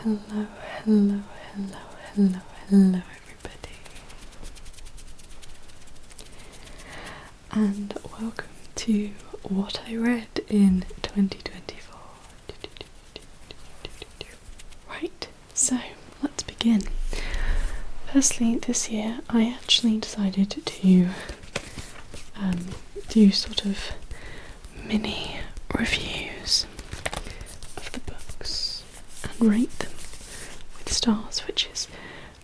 hello, hello, hello, hello, hello everybody. And welcome to what I read in 2024. Right, so let's begin. Firstly, this year I actually decided to do sort of mini reviews of the books and rate them with stars, which is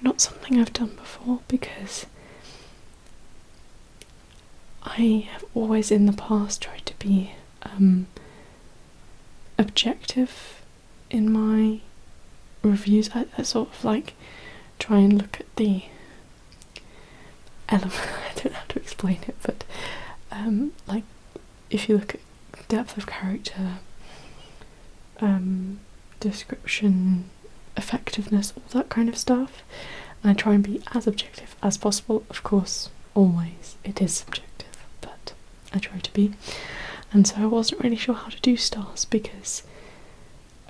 not something I've done before because I have always in the past tried to be objective in my reviews. I sort of like try and look at the element. I don't know how to explain it, but like if you look at depth of character, description, effectiveness, all that kind of stuff, and I try and be as objective as possible. Of course, always it is subjective, but I try to be. And so I wasn't really sure how to do stars because,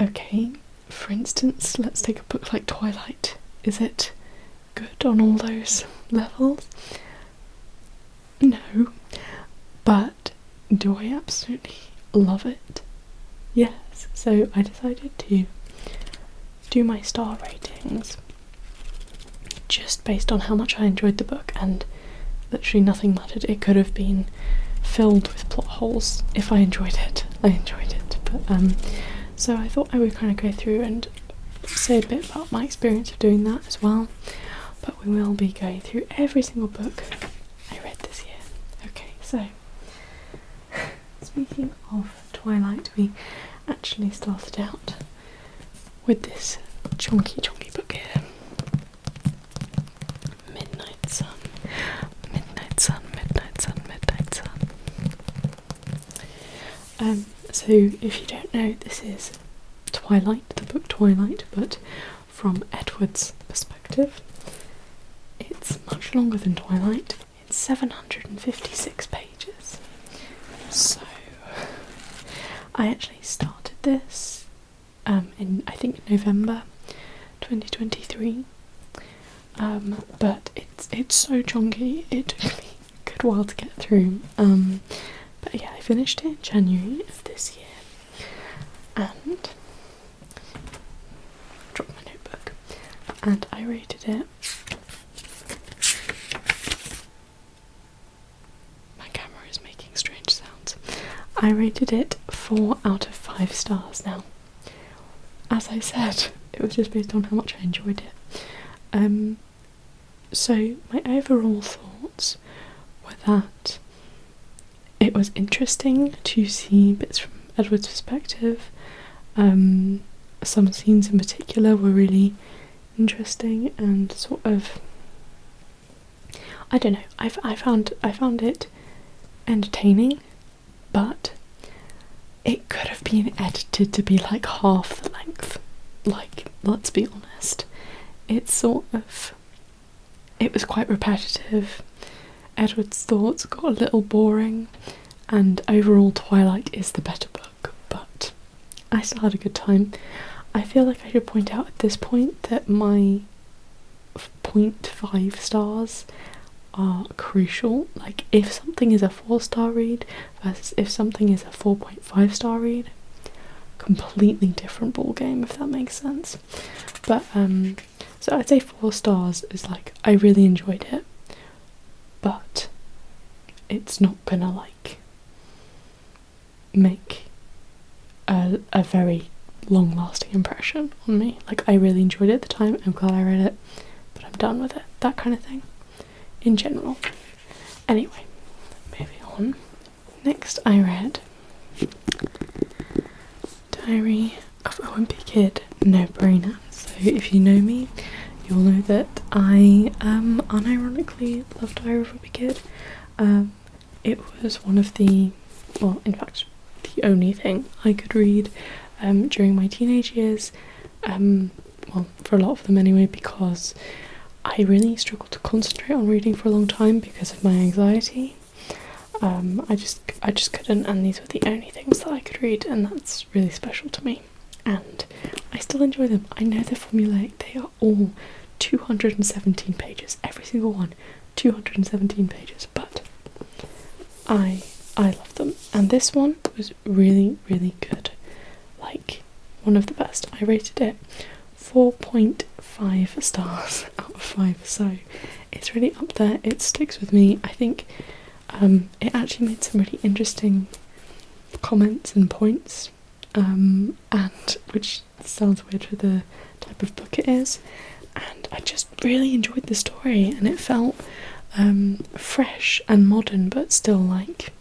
okay, for instance, let's take a book like Twilight. Is it good on all those levels? No. But do I absolutely love it? Yes. So I decided to do my star ratings just based on how much I enjoyed the book, and literally nothing mattered. It could have been filled with plot holes. If I enjoyed it, I enjoyed it. But so I thought I would kind of go through and say a bit about my experience of doing that as well. But we will be going through every single book I read this year. Okay, so speaking of Twilight, we actually started out with this chunky book here. Midnight Sun, Midnight Sun, Midnight Sun, Midnight Sun. So if you don't know, this is Twilight, the book Twilight, but from Edward's perspective. It's much longer than Twilight. It's 756 pages. So I actually started this in, I think, November 2023. But it's so chunky, it took me a good while to get through. But yeah, I finished it in January of this year. And dropped my notebook. And I rated it. My camera is making strange sounds. I rated it 4 out of 5 stars. Now, as I said, it was just based on how much I enjoyed it. So my overall thoughts were that it was interesting to see bits from Edward's perspective. Some scenes in particular were really interesting and sort of, I don't know, I found it entertaining, but it could have been edited to be like half the length. Like, let's be honest, it was quite repetitive. Edward's thoughts got a little boring, and overall Twilight is the better book, but I still had a good time. I feel like I should point out at this point that my 0.5 stars are crucial. Like, if something is a 4-star read versus if something is a 4.5 star read, completely different ball game, if that makes sense. But so I'd say 4 stars is like, I really enjoyed it, but it's not gonna like make a very long lasting impression on me. Like, I really enjoyed it at the time, I'm glad I read it, but I'm done with it, that kind of thing in general. Anyway, moving on. Next I read Diary of a Wimpy Kid, No Brainer. So if you know me, you'll know that I unironically love Diary of a Wimpy Kid. It was one of the, well, in fact, the only thing I could read during my teenage years, well, for a lot of them anyway, because I really struggled to concentrate on reading for a long time because of my anxiety. I just couldn't, and these were the only things that I could read, and that's really special to me. and I still enjoy them. I know they're formulaic, they are all 217 pages, every single one, 217 pages, but I love them. And this one was really, really good. Like, one of the best. I rated it 4.5 stars out of 5, so it's really up there. It sticks with me. I think it actually made some really interesting comments and points, and which sounds weird for the type of book it is, and I just really enjoyed the story, and it felt fresh and modern, but still like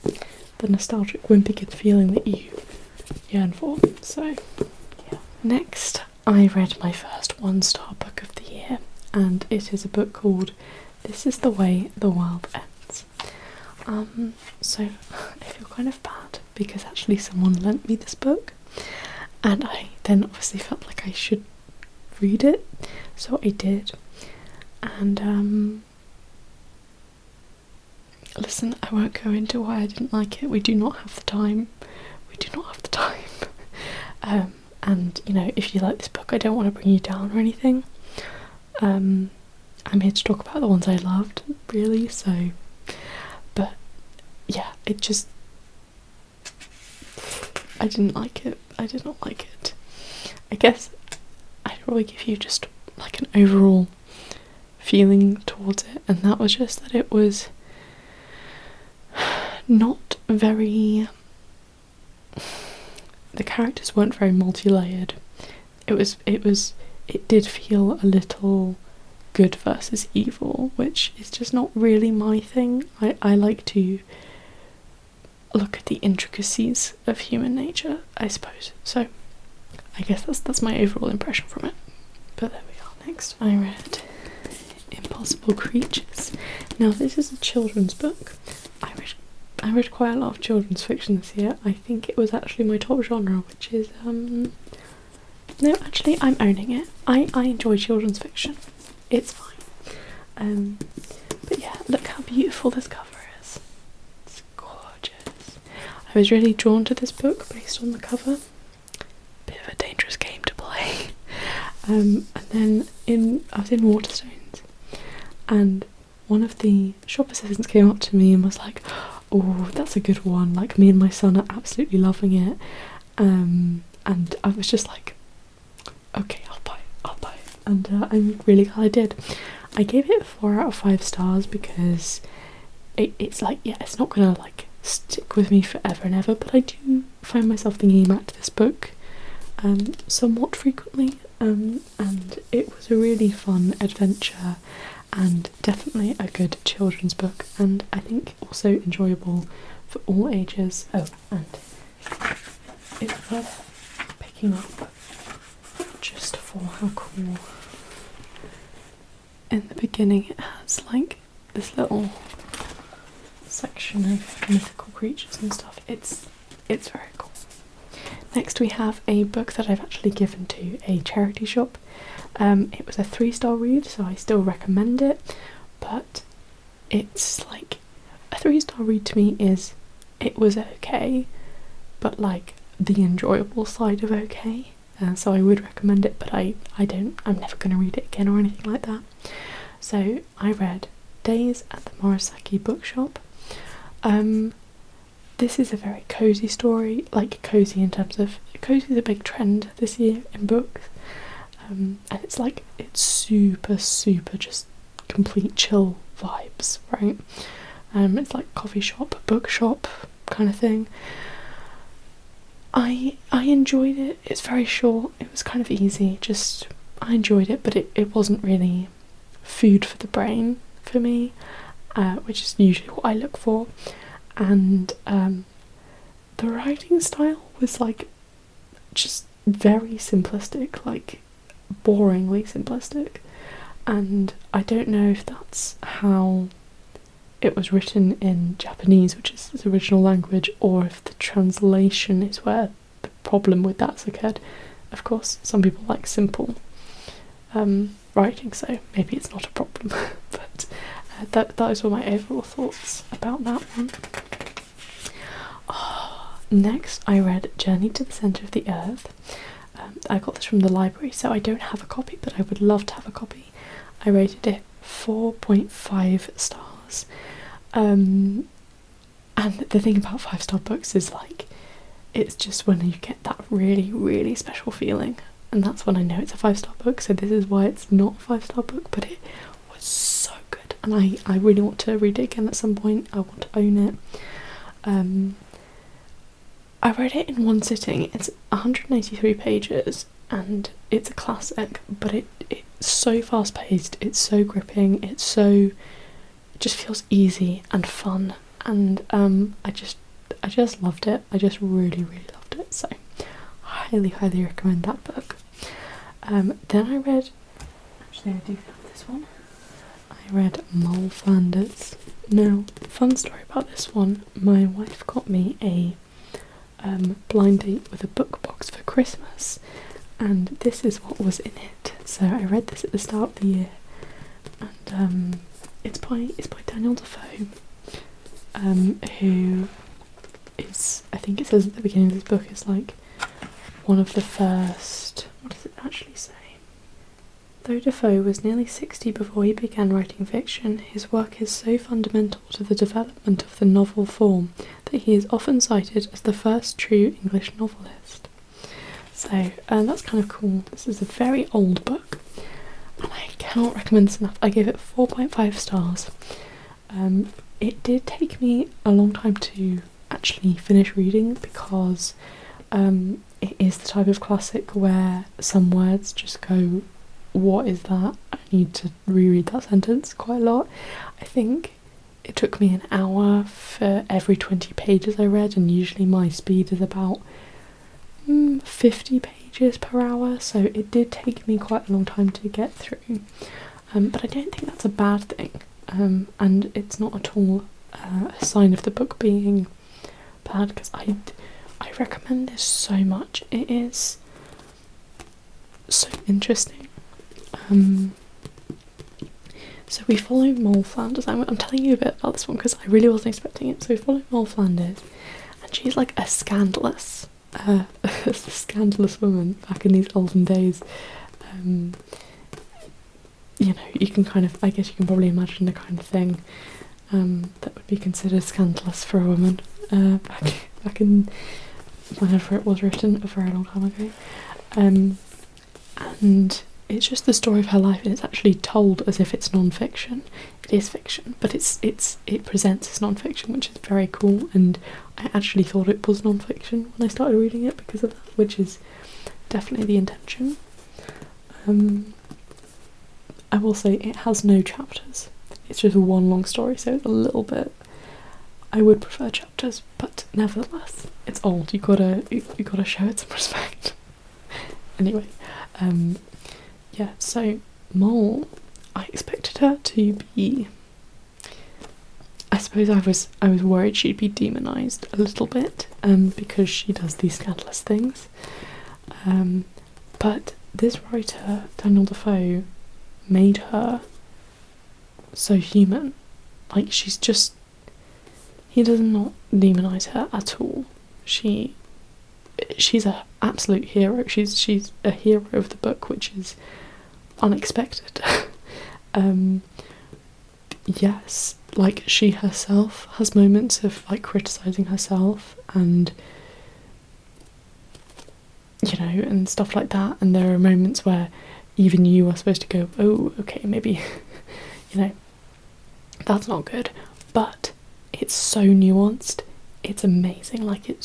the nostalgic wimpy kid feeling that you yearn for. So yeah. Next, I read my first 1-star book of the year, and it is a book called This Is the Way the World Ends. So I feel kind of bad because actually someone lent me this book, and I then obviously felt like I should read it, so I did. And listen, I won't go into why I didn't like it. We do not have the time. And you know, if you like this book, I don't want to bring you down or anything. I'm here to talk about the ones I loved, really. So, but yeah, it just, I didn't like it. I did not like it. I guess I'd probably give you just like an overall feeling towards it, and that was just that it was not very, the characters weren't very multi-layered. It did feel a little good versus evil, which is just not really my thing. I like to look at the intricacies of human nature, I suppose. So I guess that's my overall impression from it. But there we are. Next, I read Impossible Creatures. Now, this is a children's book. I read quite a lot of children's fiction this year. I think it was actually my top genre, which is no, actually, I'm owning it. I enjoy children's fiction. It's fine. But yeah, look how beautiful this cover is. It's gorgeous. I was really drawn to this book based on the cover. Bit of a dangerous game to play. And then I was in Waterstones, and one of the shop assistants came up to me and was like, "Oh, that's a good one. Like, me and my son are absolutely loving it." And I was just like, "Okay, I'll buy it." And I'm really glad I did. I gave it 4 out of 5 stars because it's like, yeah, it's not gonna like stick with me forever and ever, but I do find myself thinking back to this book somewhat frequently, and it was a really fun adventure and definitely a good children's book, and I think also enjoyable for all ages. Oh, and it's worth picking up just for how cool. In the beginning it has like this little section of mythical creatures and stuff. It's very cool. Next we have a book that I've actually given to a charity shop. It was a 3-star read, so I still recommend it, but it's like, a 3-star read to me is, it was okay, but like the enjoyable side of okay, so I would recommend it, but I'm never going to read it again or anything like that. So I read Days at the Murasaki Bookshop. This is a very cosy story, like cozy in terms of, cozy is a big trend this year in books, and it's like, it's super just complete chill vibes, right? It's like coffee shop, bookshop kind of thing. I enjoyed it. It's very short, it was kind of easy, just I enjoyed it, but it wasn't really food for the brain for me, which is usually what I look for. And the writing style was like just very simplistic, like boringly simplistic, and I don't know if that's how it was written in Japanese, which is its original language, or if the translation is where the problem with that's occurred. Of course, some people like simple writing, so maybe it's not a problem. But those were my overall thoughts about that one. Next, I read Journey to the Centre of the Earth. I got this from the library, so I don't have a copy, but I would love to have a copy. I rated it 4.5 stars. And the thing about 5-star books is like, it's just when you get that really, really special feeling, and that's when I know it's a 5-star book. So this is why it's not a 5-star book, but it was so good, and I really want to read it again at some point. I want to own it. I read it in one sitting. It's 183 pages, and it's a classic, but it's so fast paced, it's so gripping, it just feels easy and fun, and I just loved it. I just really, really loved it, so highly, highly recommend that book. Then I read, actually I do have this one, I read Mole Flanders. Now, fun story about this one, my wife got me a blind date with a book box for Christmas, and this is what was in it. So I read this at the start of the year, and it's by Daniel Defoe, who is, I think it says at the beginning of this book, is like one of the first, what does it actually say? Though Defoe was nearly 60 before he began writing fiction, his work is so fundamental to the development of the novel form that he is often cited as the first true English novelist. So that's kind of cool. This is a very old book, and I cannot recommend this enough. I gave it 4.5 stars. It did take me a long time to actually finish reading, because it is the type of classic where some words just go, what is that? I need to reread that sentence quite a lot. I think it took me an hour for every 20 pages I read, and usually my speed is about 50 pages per hour, so it did take me quite a long time to get through. But I don't think that's a bad thing, and it's not at all a sign of the book being bad, because I recommend this so much. It is so interesting. So we follow Mole Flanders. I'm telling you a bit about this one because I really wasn't expecting it. So we follow Mole Flanders, and she's like a scandalous woman back in these olden days. You know, you can kind of, I guess you can probably imagine the kind of thing that would be considered scandalous for a woman back in whenever it was written, a very long time ago. And it's just the story of her life, and it's actually told as if it's non-fiction. It is fiction, but it presents as non-fiction, which is very cool, and I actually thought it was non-fiction when I started reading it because of that, which is definitely the intention. I will say it has no chapters. It's just one long story, so it's a little bit, I would prefer chapters, but nevertheless, it's old. You gotta show it some respect. Anyway, yeah, so Mole, I expected her to be, I suppose I was worried she'd be demonised a little bit, because she does these scandalous things, but this writer, Daniel Defoe, made her so human. Like, he does not demonise her at all. She's an absolute hero. She's a hero of the book, which is unexpected. Yes, like, she herself has moments of like criticising herself and, you know, and stuff like that, and there are moments where even you are supposed to go, oh, okay, maybe you know, that's not good, but it's so nuanced, it's amazing. Like, it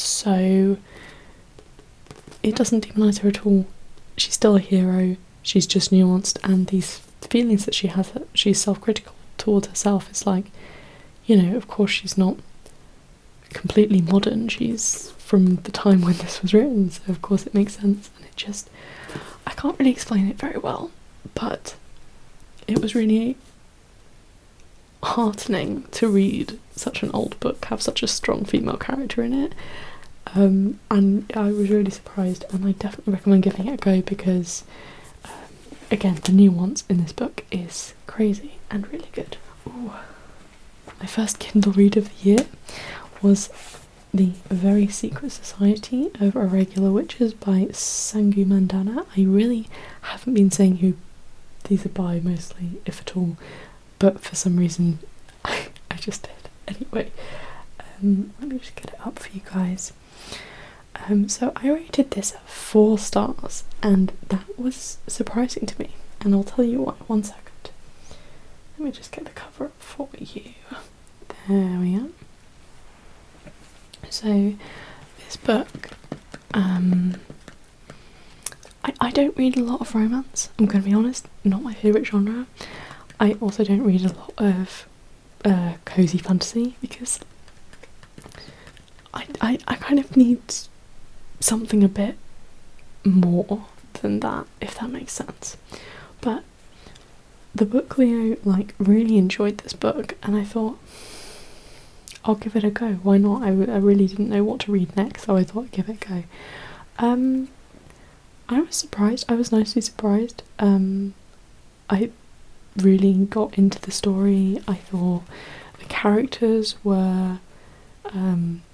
doesn't demonise her at all. She's still a hero, she's just nuanced, and these feelings that she has, that she's self-critical towards herself, is like, you know, of course she's not completely modern, she's from the time when this was written, so of course it makes sense, and it just, I can't really explain it very well, but it was really heartening to read such an old book have such a strong female character in it. And I was really surprised, and I definitely recommend giving it a go, because again, the nuance in this book is crazy and really good. Ooh. My first Kindle read of the year was The Very Secret Society of Irregular Witches by Sangu Mandana. I really haven't been saying who these are by mostly, if at all, but for some reason I just did. Anyway, let me just get it up for you guys. So I rated this at 4 stars, and that was surprising to me, and I'll tell you why. 1 second. Let me just get the cover up for you. There we are. So this book, I don't read a lot of romance, I'm going to be honest, not my favourite genre. I also don't read a lot of cosy fantasy, because I kind of need something a bit more than that, if that makes sense. But the book Leo really enjoyed this book, and I thought I'll give it a go. Why not? I really didn't know what to read next, so I thought I'd give it a go. I was surprised. I was nicely surprised. I really got into the story. I thought the characters were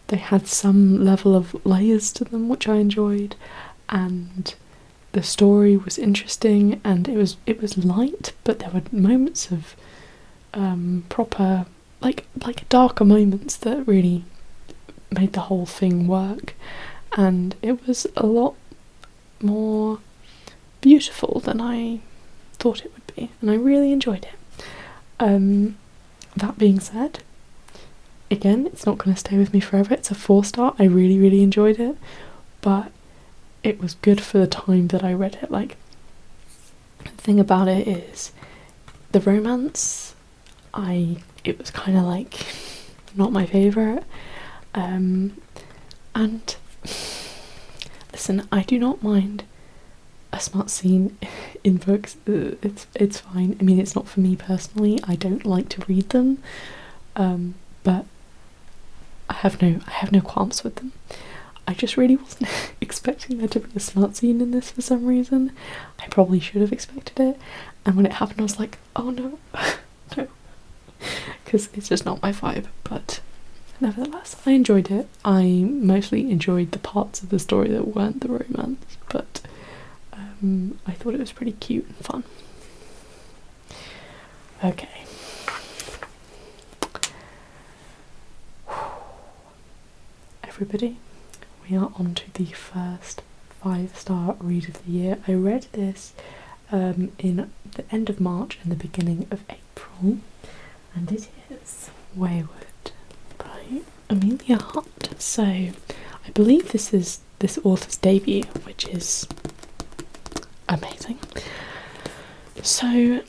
they had some level of layers to them, which I enjoyed, and the story was interesting, and it was light, but there were moments of proper like darker moments that really made the whole thing work, and it was a lot more beautiful than I thought it would be, and I really enjoyed it. That being said, again, it's not going to stay with me forever. It's a 4-star. I really enjoyed it, but it was good for the time that I read it. Like, the thing about it is the romance, it was kind of like not my favourite, and listen, I do not mind a smart scene in books. It's fine. I mean, it's not for me personally. I don't like to read them, but I have no qualms with them. I just really wasn't expecting there to be a smart scene in this for some reason. I probably should have expected it, and when it happened I was like, oh no, no, because it's just not my vibe. But nevertheless, I enjoyed it. I mostly enjoyed the parts of the story that weren't the romance, but I thought it was pretty cute and fun. Okay. Everybody, we are on to the first 5-star read of the year. I read this in the end of March and the beginning of April, and it is Wayward by Amelia Hart. So I believe this is this author's debut, which is amazing. So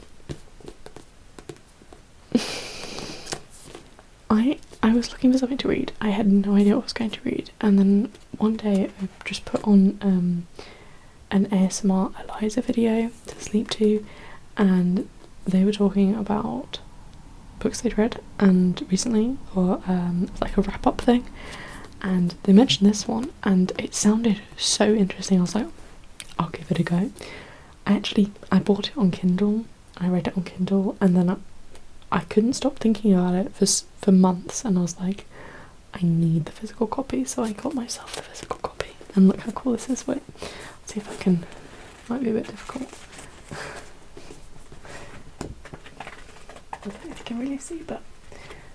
I was looking for something to read. I had no idea what I was going to read, and then one day I just put on an ASMR Eliza video to sleep to, and they were talking about books they'd read and recently, or like a wrap-up thing, and they mentioned this one and it sounded so interesting. I was like, I'll give it a go. I bought it on Kindle. I read it on Kindle, and then I couldn't stop thinking about it for months, and I was like, I need the physical copy, so I got myself the physical copy. And look how cool this is. Wait, let's see if I can. Might be a bit difficult. I don't know if you can really see, but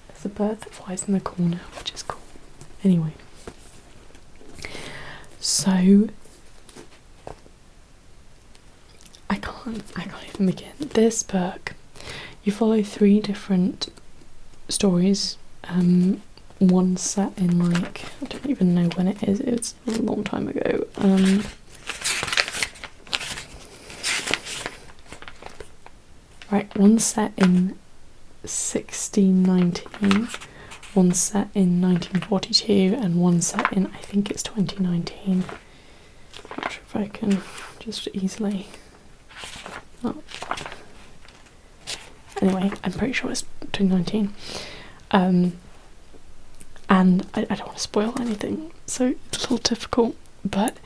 there's a bird that flies in the corner, which is cool. Anyway, so I can't even begin. This book, you follow 3 different stories. One set in I don't even know when it is. It's a long time ago. Right, one set in 1619, one set in 1942, and one set in, I think it's 2019. Not sure if I can just easily. Oh. Anyway, I'm pretty sure it's 2019. And I don't want to spoil anything, so it's a little difficult, but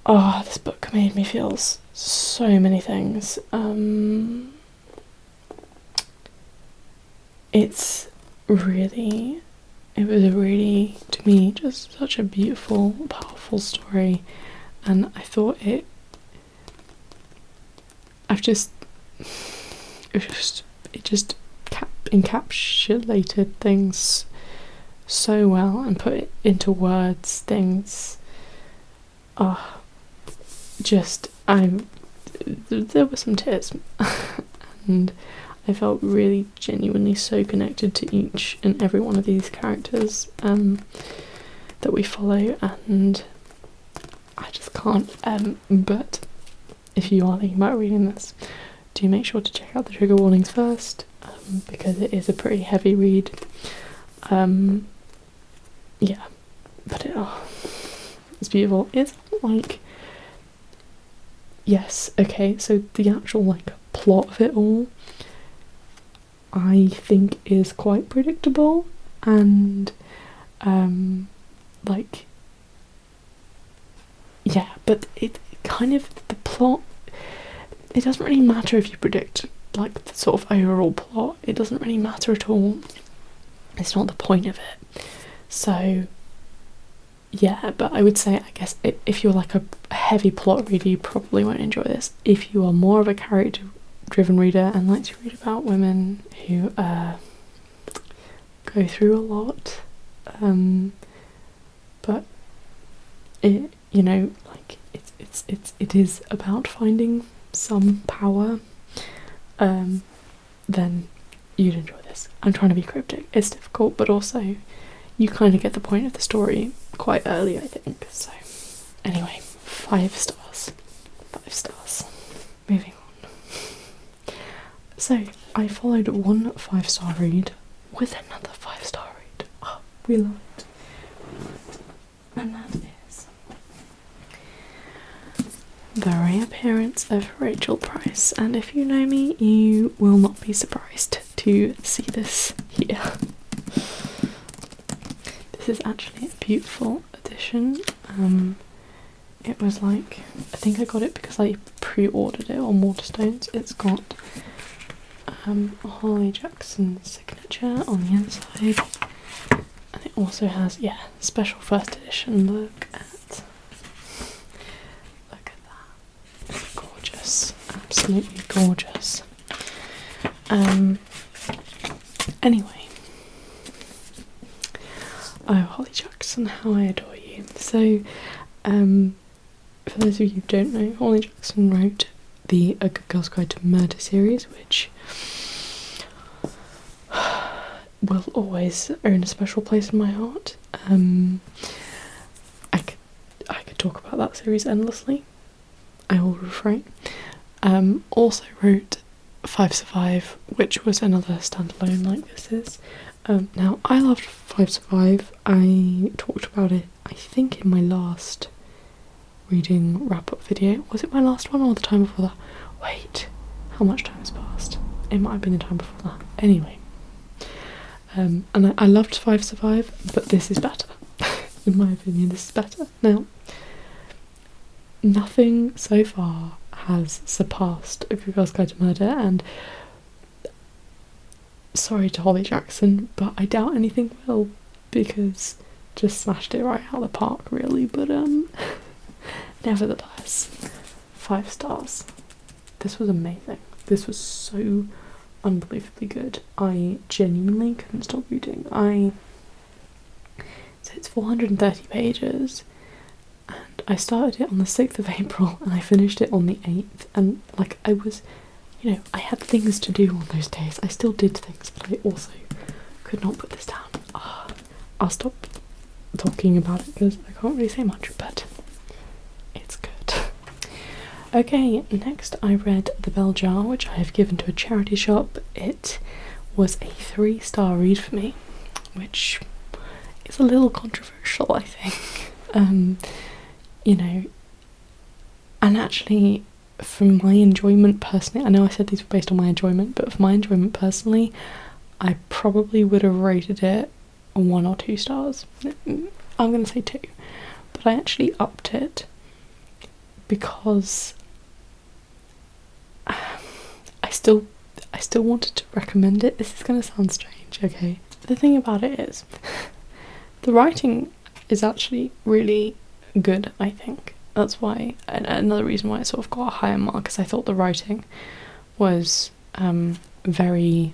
this book made me feel so many things. It's really it was a really, to me, just such a beautiful, powerful story, and I thought it just encapsulated things so well and put it into words, things, there were some tears, and I felt really genuinely so connected to each and every one of these characters that we follow, and I just can't, but if you are thinking about reading this, do make sure to check out the trigger warnings first, because it is a pretty heavy read. Yeah, but it's beautiful. It's like, yes, okay, so the actual like plot of it all, I think, is quite predictable, and like, yeah, but it kind of, the plot, it doesn't really matter if you predict like the sort of overall plot, it doesn't really matter at all. It's not the point of it. So yeah, but I would say, I guess, if you're like a heavy plot reader, you probably won't enjoy this. If you are more of a character driven reader and like to read about women who go through a lot, but it, you know, like it is about finding some power, then you'd enjoy this. I'm trying to be cryptic, it's difficult, but also you kind of get the point of the story quite early, I think. So anyway, 5 stars. 5 stars. Moving on. So I followed one 5-star read with another 5-star read. Oh, we love it. And that is The Reappearance of Rachel Price. And if you know me, you will not be surprised to see this here. This is actually a beautiful edition. It was like, I think I got it because I pre-ordered it on Waterstones. It's got a Holly Jackson signature on the inside, and it also has, yeah, special first edition. Look at that. It's gorgeous, absolutely gorgeous. Anyway. Oh, Holly Jackson, how I adore you. So, for those of you who don't know, Holly Jackson wrote the A Good Girl's Guide to Murder series, which will always own a special place in my heart. I could talk about that series endlessly. I will refrain. Also wrote 5 Survive, which was another standalone like this is. Now, I loved 5 Survive. I talked about it, I think, in my last reading wrap-up video. Was it my last one or the time before that? Wait, how much time has passed? It might have been the time before that. Anyway, and I loved 5 Survive, but this is better. In my opinion, this is better. Now, nothing so far has surpassed A Good Girl's Guide to Murder, and sorry to Holly Jackson, but I doubt anything will, because just smashed it right out of the park, really. But nevertheless, 5 stars. This was amazing. This was so unbelievably good. I genuinely couldn't stop reading. So it's 430 pages, and I started it on the 6th of April and I finished it on the 8th, and like, I was, you know, I had things to do on those days. I still did things, but I also could not put this down. I'll stop talking about it because I can't really say much, but it's good. Okay, next I read The Bell Jar, which I have given to a charity shop. It was a 3-star read for me, which is a little controversial, I think. You know, and actually, for my enjoyment personally, I know I said these were based on my enjoyment, but for my enjoyment personally, I probably would have rated it 1 or 2 stars. I'm going to say 2, but I actually upped it because I still wanted to recommend it. This is going to sound strange, okay? The thing about it is, The writing is actually really good, I think. That's why, another reason why it sort of got a higher mark, because I thought the writing was very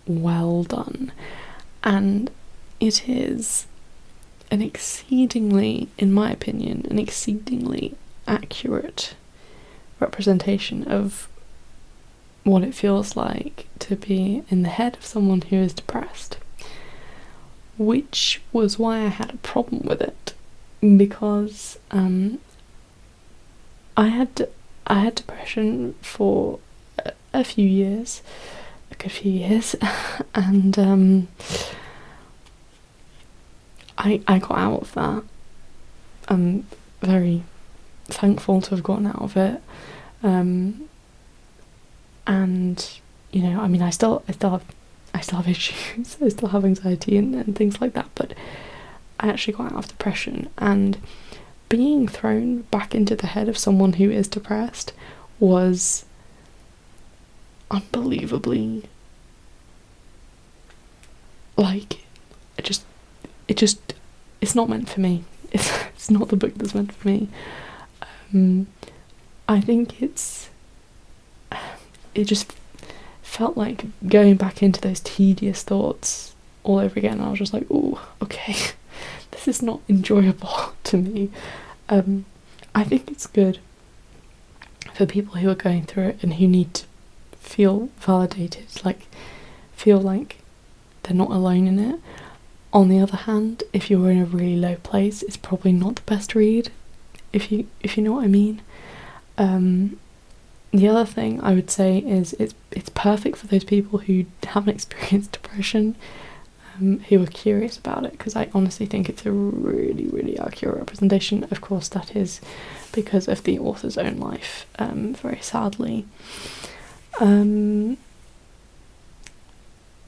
well done, and it is an exceedingly, in my opinion, an exceedingly accurate representation of what it feels like to be in the head of someone who is depressed, which was why I had a problem with it, because I had depression for a few years, a good few years, and I got out of that. I'm very thankful to have gotten out of it, and you know, I mean, I still have issues. I still have anxiety and things like that, but I actually got out of depression, and being thrown back into the head of someone who is depressed was unbelievably, like, it's not meant for me. It's not the book that's meant for me. I think it just felt like going back into those tedious thoughts all over again. I was just like, oh, okay, this is not enjoyable to me. I think it's good for people who are going through it and who need to feel validated, like feel like they're not alone in it. On the other hand, if you're in a really low place, it's probably not the best read, if you know what I mean. The other thing I would say is it's perfect for those people who haven't experienced depression, who are curious about it, because I honestly think it's a really, really accurate representation. Of course, that is because of the author's own life, very sadly.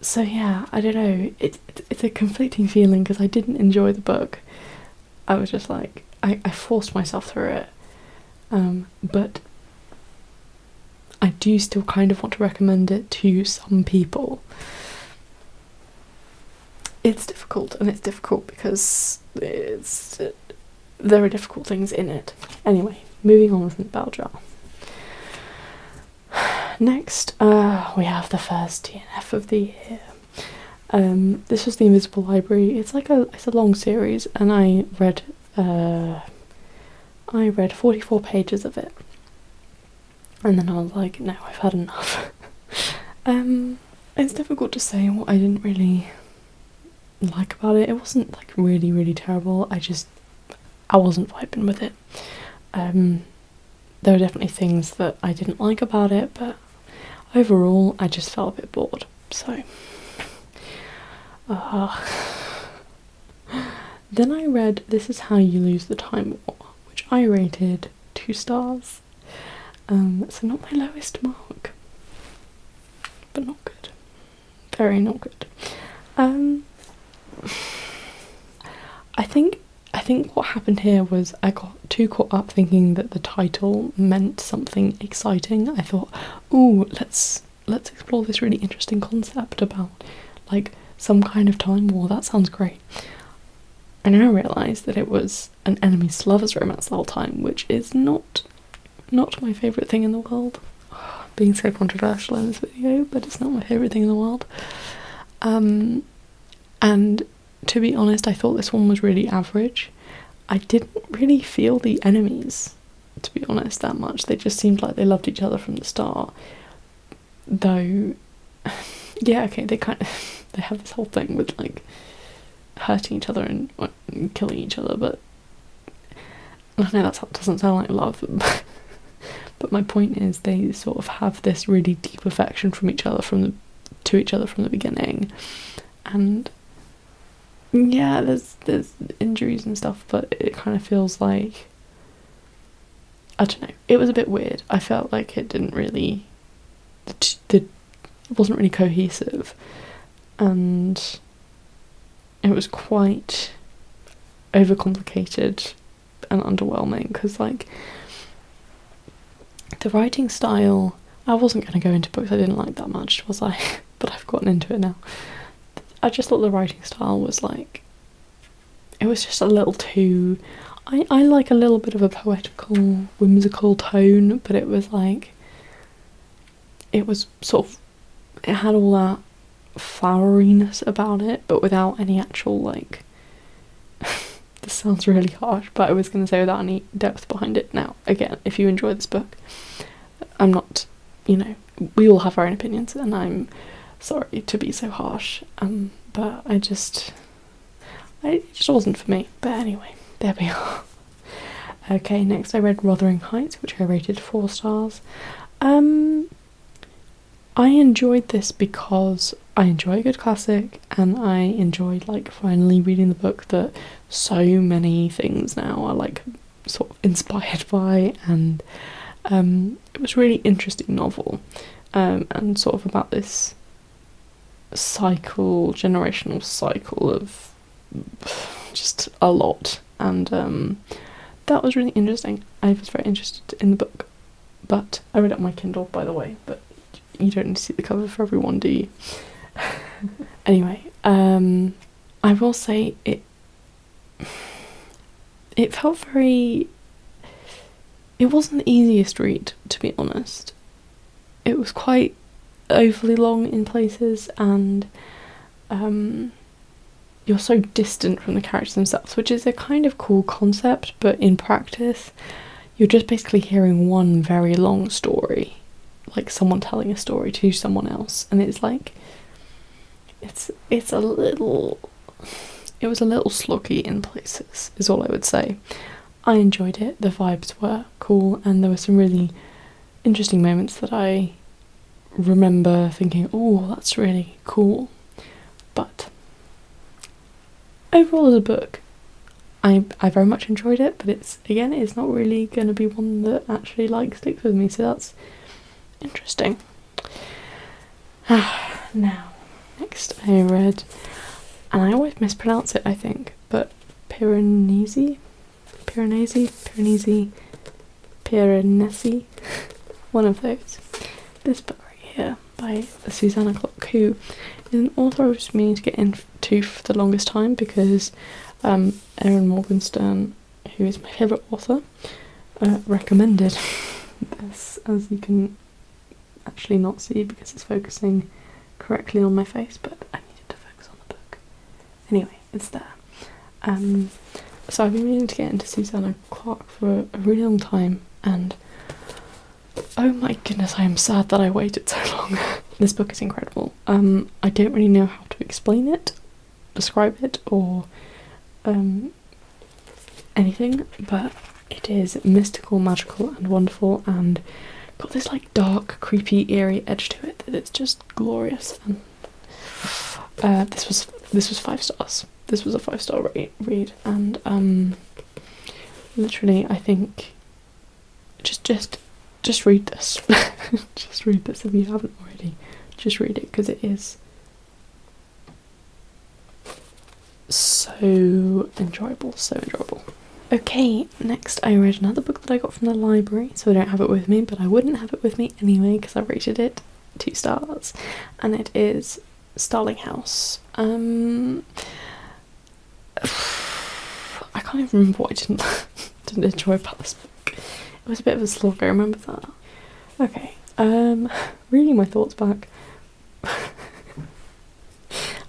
So yeah, I don't know, it's a conflicting feeling, because I didn't enjoy the book. I was just like, I forced myself through it, but I do still kind of want to recommend it to some people. It's difficult, and it's difficult because there are difficult things in it. Anyway, moving on from the Bell Jar. Next, we have the first DNF of the year. This was The Invisible Library. It's a long series, and I read 44 pages of it, and then I was like, no, I've had enough. It's difficult to say what I didn't really like about it. It wasn't like really, really terrible. I wasn't vibing with it. There are definitely things that I didn't like about it, but overall I just felt a bit bored. So then I read This Is How You Lose the Time War, which I rated 2 stars. So not my lowest mark, but not good. Very not good. I think what happened here was I got too caught up thinking that the title meant something exciting. I thought, ooh, let's explore this really interesting concept about like some kind of time war. That sounds great. I now realise that it was an enemies to lovers romance the whole time, which is not my favourite thing in the world. Being so controversial in this video, but it's not my favourite thing in the world. And to be honest, I thought this one was really average. I didn't really feel the enemies, to be honest, that much. They just seemed like they loved each other from the start. Though, yeah, okay, they have this whole thing with like hurting each other and killing each other, but I know that doesn't sound like love, but my point is they sort of have this really deep affection from each other to each other from the beginning, and yeah, there's injuries and stuff, but it kind of feels like, I don't know, it was a bit weird. I felt like it didn't really, it wasn't really cohesive, and it was quite overcomplicated and underwhelming, because like the writing style, I wasn't going to go into books I didn't like that much, was I? But I've gotten into it now. I just thought the writing style was like it was just a little too. I like a little bit of a poetical, whimsical tone, but it was like, it was sort of, it had all that floweriness about it, but without any actual, like, this sounds really harsh, but I was going to say without any depth behind it. Now, again, if you enjoy this book, I'm not, we all have our own opinions, and I'm sorry to be so harsh, but it just wasn't for me. But anyway, there we are. Okay, next I read Wuthering Heights, which I rated 4 stars. I enjoyed this because I enjoy a good classic, and I enjoyed, like, finally reading the book that so many things now are, like, sort of inspired by, and it was a really interesting novel, and sort of about this generational cycle of just a lot, and that was really interesting. I was very interested in the book, but I read it on my Kindle, by the way, but you don't need to see the cover for everyone, do you? Anyway, I will say it felt very, it wasn't the easiest read, to be honest. It was quite overly long in places, and you're so distant from the characters themselves, which is a kind of cool concept, but in practice you're just basically hearing one very long story, like someone telling a story to someone else, and it's like, it was a little sloggy in places, is all I would say. I enjoyed it, the vibes were cool, and there were some really interesting moments that I remember thinking, oh, that's really cool. But overall as a book, I very much enjoyed it, but it's not really going to be one that actually, like, sticks with me, so that's interesting. Now, next I read, and I always mispronounce it, I think, but Piranesi, one of those. This book right here by Susanna Klock, who is an author I was meaning to get into for the longest time, because Erin Morgenstern, who is my favourite author, recommended this, as you can actually not see because it's focusing correctly on my face, but I needed to focus on the book. Anyway, it's there. So I've been meaning to get into Susanna Klock for a really long time, and oh my goodness, I am sad that I waited so long. This book is incredible. I don't really know how to explain it, describe it, or anything, but it is mystical, magical, and wonderful, and got this, like, dark, creepy, eerie edge to it that it's just glorious. And this was 5 stars. This was a 5-star read, and literally, I think just read this. Just read this if you haven't already. Just read it, because it is so enjoyable, Okay, next I read another book that I got from the library, so I don't have it with me, but I wouldn't have it with me anyway because I rated it 2 stars, and it is Starling House. I can't even remember what I didn't enjoy about this book. It was a bit of a slog, I remember that. Okay, reading my thoughts back.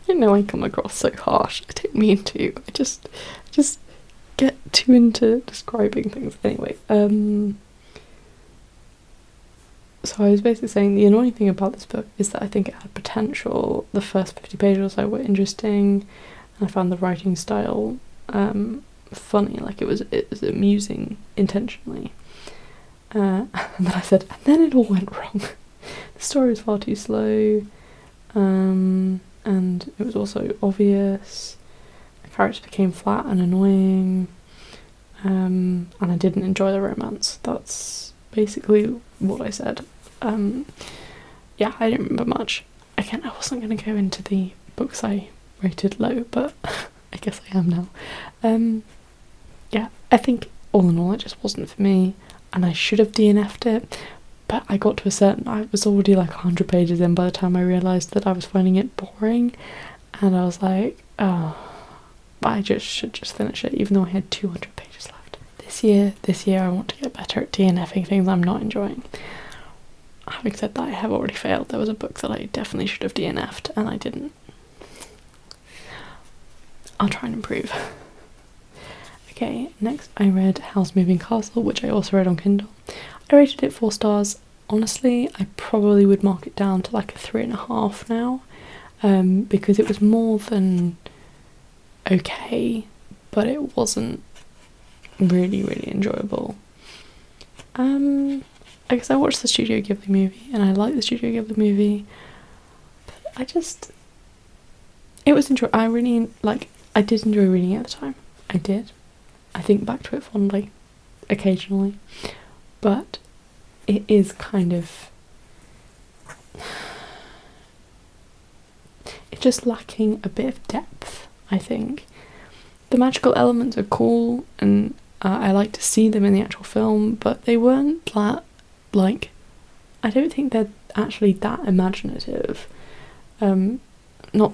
I know I come across so harsh, I don't mean to, I just get too into describing things. Anyway, so I was basically saying the annoying thing about this book is that I think it had potential. The first 50 pages or so were interesting, and I found the writing style funny, like it was amusing intentionally. And then I said, and then it all went wrong. The story was far too slow, and it was also obvious. The characters became flat and annoying, and I didn't enjoy the romance. That's basically what I said. Yeah, I didn't remember much. Again, I wasn't going to go into the books I rated low, but I guess I am now. Yeah, I think all in all it just wasn't for me, and I should have DNF'd it, but I got to I was already like 100 pages in by the time I realised that I was finding it boring, and I was like, oh, I should just finish it, even though I had 200 pages left. This year I want to get better at DNFing things I'm not enjoying. Having said that, I have already failed. There was a book that I definitely should have DNF'd and I didn't. I'll try and improve. Okay, next I read Howl's Moving Castle, which I also read on Kindle. I rated it 4 stars. Honestly, I probably would mark it down to like a 3.5 now, because it was more than okay, but it wasn't really, really enjoyable. I guess I watched the Studio Ghibli movie, and I liked the Studio Ghibli movie, but it was I did enjoy reading it at the time. I did. I think back to it fondly, occasionally, but it is kind of, it's just lacking a bit of depth, I think. The magical elements are cool, and I like to see them in the actual film, but they weren't that, I don't think they're actually that imaginative. Not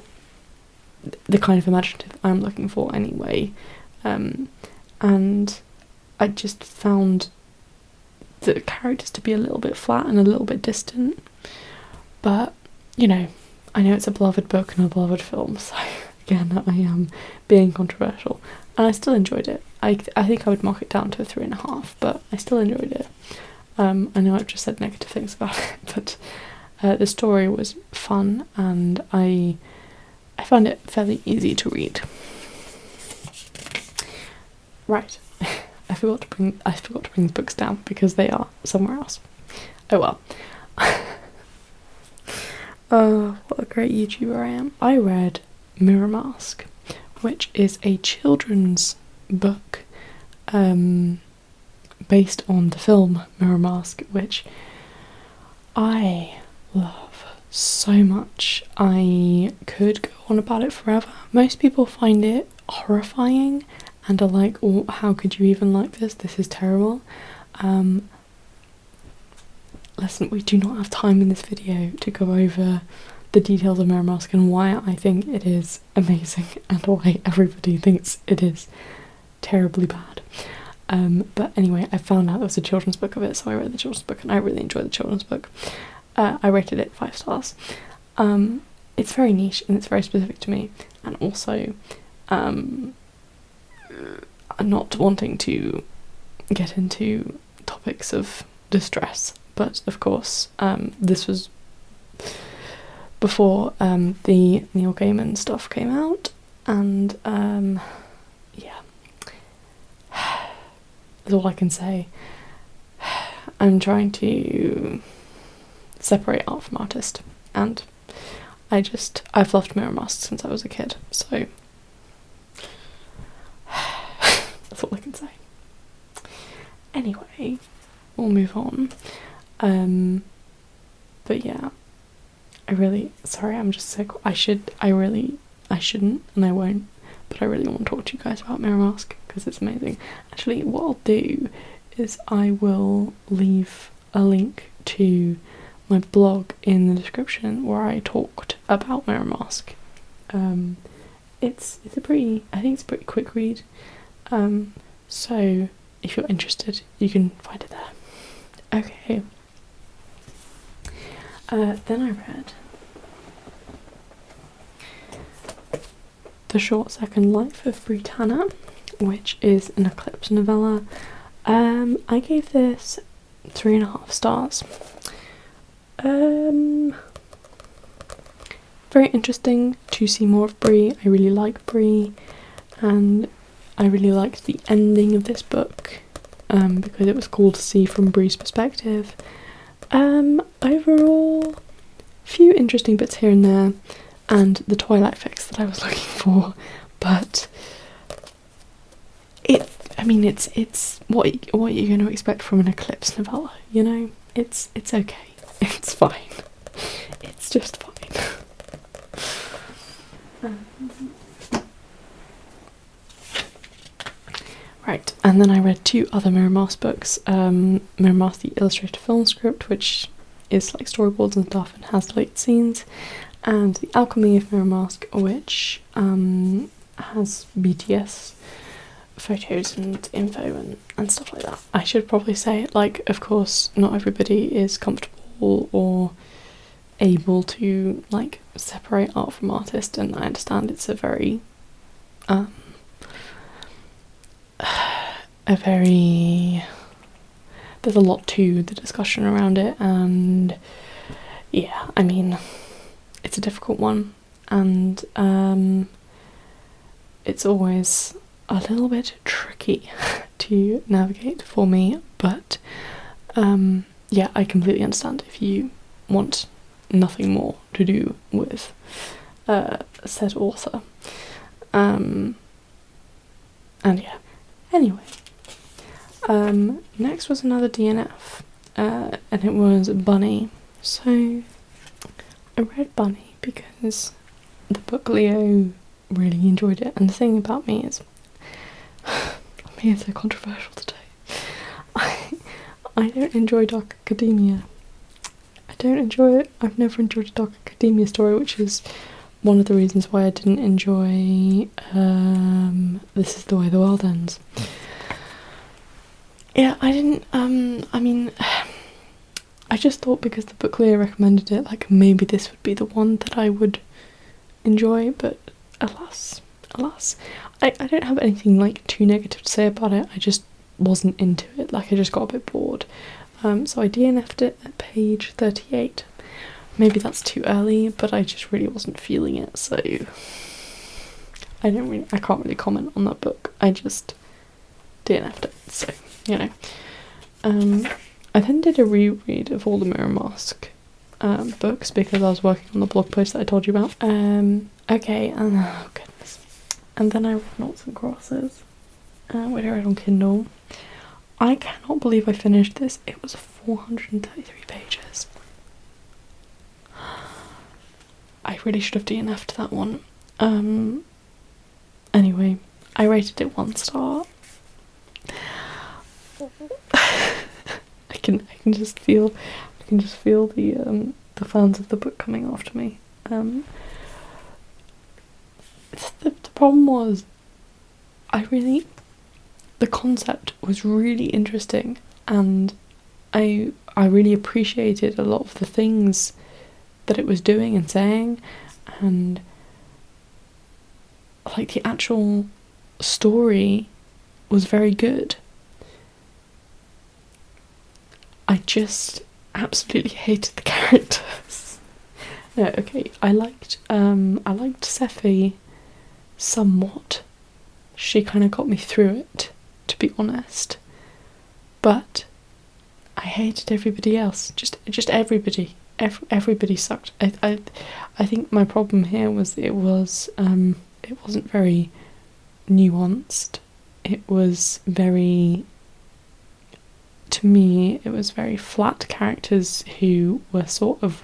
the kind of imaginative I'm looking for anyway. And I just found the characters to be a little bit flat and a little bit distant. But, I know it's a beloved book and a beloved film, so again, I am being controversial. And I still enjoyed it. I think I would mark it down to a 3.5, but I still enjoyed it. I know I've just said negative things about it, but the story was fun, and I found it fairly easy to read. Right, I forgot to bring the books down because they are somewhere else. Oh well. What a great YouTuber I am. I read Mirror Mask, which is a children's book based on the film Mirror Mask, which I love so much. I could go on about it forever. Most people find it horrifying and are like, oh, how could you even like this? This is terrible. Listen, we do not have time in this video to go over the details of Mirror Mask and why I think it is amazing and why everybody thinks it is terribly bad. But anyway, I found out there was a children's book of it, so I read the children's book and I really enjoyed the children's book. I rated it 5 stars. It's very niche and it's very specific to me, and also not wanting to get into topics of distress, but of course this was before the Neil Gaiman stuff came out, and yeah, that's all I can say. I'm trying to separate art from artist, and I've loved Mirror Mask since I was a kid, so that's all I can say. Anyway, we'll move on. But yeah, I'm just sick. I shouldn't, and I won't, but I really want to talk to you guys about Mirror Mask because it's amazing. Actually, what I'll do is I will leave a link to my blog in the description where I talked about Mirror Mask. It's a pretty quick read. So if you're interested, you can find it there. Okay. Then I read The Short Second Life of Britannia, which is an Eclipse novella. I gave this 3.5 stars. Very interesting to see more of Bree. I really like Bree, and I really liked the ending of this book because it was cool to see from Bree's perspective. Overall, few interesting bits here and there, and the Twilight fix that I was looking for, but it's what you're going to expect from an Eclipse novella, It's okay. It's fine. It's just fine. Right, and then I read 2 other Mirror Mask books. Mirror Mask the Illustrated Film Script, which is like storyboards and stuff and has deleted scenes, and The Alchemy of Mirror Mask, which has BTS photos and info and stuff like that. I should probably say, like, of course, not everybody is comfortable or able to, like, separate art from artist, and I understand it's a very there's a lot to the discussion around it, and yeah, I mean, it's a difficult one, and it's always a little bit tricky to navigate for me, but yeah, I completely understand if you want nothing more to do with said author. And yeah, anyway, next was another DNF, and it was Bunny. So I read Bunny because the book Leo really enjoyed it, and the thing about me is, I'm being so controversial today. I don't enjoy Dark Academia. I don't enjoy it. I've never enjoyed a Dark Academia story, which is one of the reasons why I didn't enjoy This Is the Way the World Ends. Yeah, I didn't, I mean, I just thought because the book Leah recommended it, like, maybe this would be the one that I would enjoy, but alas. I don't have anything, like, too negative to say about it. I just wasn't into it. Like, I just got a bit bored. So I DNF'd it at page 38. Maybe that's too early, but I just really wasn't feeling it, so I can't really comment on that book. I just DNF'd it, so, you know. I then did a reread of all the Mirror Mask books because I was working on the blog post that I told you about. Okay, and oh goodness. And then I read Noughts and Crosses, which I read on Kindle. I cannot believe I finished this. It was 433 pages. I really should have DNF'd that one. Anyway, I rated it 1 star. I can just feel the fans of the book coming after me. The problem was, the concept was really interesting, and I really appreciated a lot of the things that it was doing and saying, and like the actual story was very good. I just absolutely hated the characters. No, okay, I liked Sephi somewhat. She kind of got me through it, to be honest. But I hated everybody else. Just everybody. Everybody sucked. I think my problem here was it wasn't very nuanced. It was very, to me, it was very flat characters who were sort of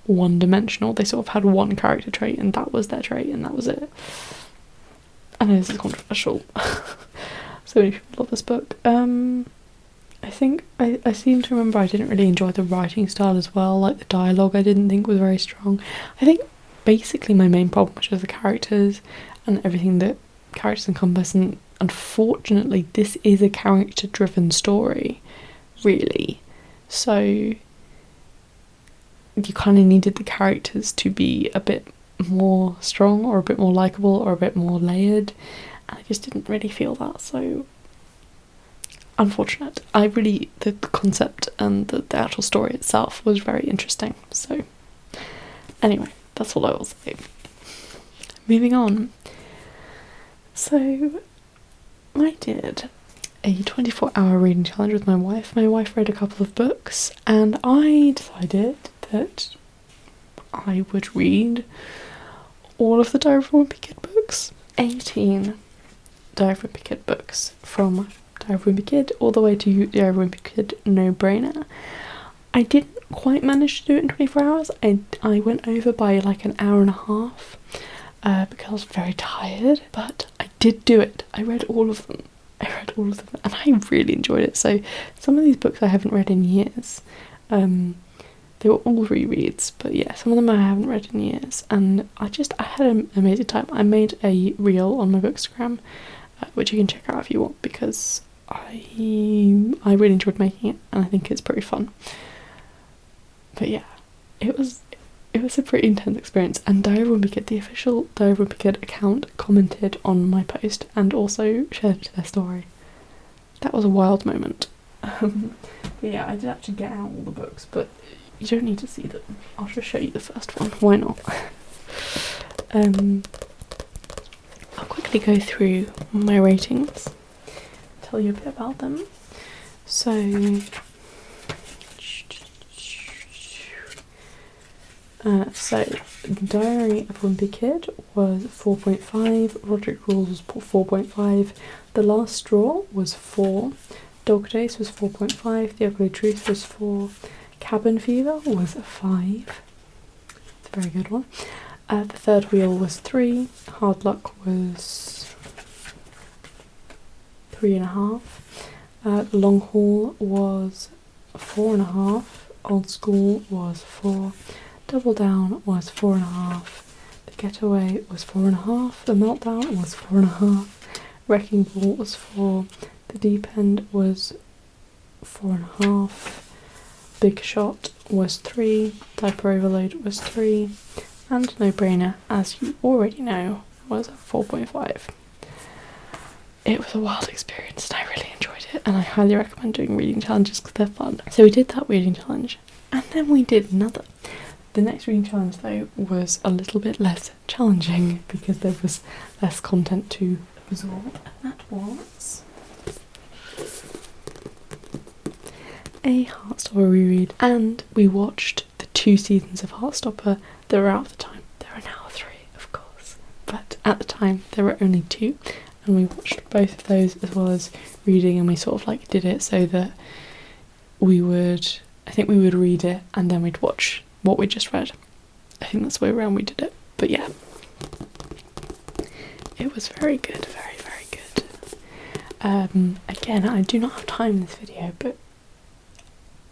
one-dimensional. They sort of had one character trait, and that was their trait, and that was it. I know this is controversial. So many people love this book. I think I seem to remember I didn't really enjoy the writing style as well. Like, the dialogue I didn't think was very strong. I think basically my main problem was just the characters and everything that characters encompass, and unfortunately this is a character-driven story, really. So you kind of needed the characters to be a bit more strong or a bit more likeable or a bit more layered, and I just didn't really feel that, so unfortunate. The concept and the actual story itself was very interesting, so anyway, that's all I will say. Moving on. So I did a 24-hour reading challenge with my wife. My wife read a couple of books, and I decided that I would read all of the Diary of a Wimpy Kid books. 18 Diary of a Wimpy Kid books, from Diary of a Wimpy Kid all the way to Diary of a Wimpy Kid No Brainer. I didn't quite manage to do it in 24 hours. I went over by like an hour and a half because I was very tired, but I did do it. I read all of them, and I really enjoyed it. So some of these books I haven't read in years. they were all rereads, but yeah, some of them I haven't read in years, and I had an amazing time. I made a reel on my Bookstagram, which you can check out if you want, because I really enjoyed making it, and I think it's pretty fun. But yeah, it was a pretty intense experience, and Diary of a Wimpy Kid, the official Diary of a Wimpy Kid account, commented on my post and also shared their story. That was a wild moment. But yeah, I did actually get out all the books, but you don't need to see them. I'll just show you the first one. Why not? I'll quickly go through my ratings, tell you a bit about them. So, Diary of a Wimpy Kid was 4.5, Roderick Rules was 4.5, The Last Straw was 4, Dog Days was 4.5, The Ugly Truth was 4, Cabin Fever was 5. It's a very good one. The Third Wheel was 3, Hard Luck was 3.5, Long Haul was 4.5, Old School was 4, Double Down was 4.5, The Getaway was 4.5, The Meltdown was 4.5, Wrecking Ball was 4, The Deep End was 4.5, Big Shot was 3, Diaper Overload was 3, and No Brainer, as you already know, was 4.5. It was a wild experience and I really enjoyed it, and I highly recommend doing reading challenges because they're fun. So we did that reading challenge, and then we did another. The next reading challenge though was a little bit less challenging because there was less content to absorb, and that was a Heartstopper reread, and we watched the 2 seasons of Heartstopper that were out at the time. There are now 3, of course, but at the time there were only 2, and we watched both of those as well as reading, and we sort of like did it so that we would read it and then we'd watch what we just read. I think that's the way around we did it, but yeah, it was very good, very, very good. Again, I do not have time in this video, but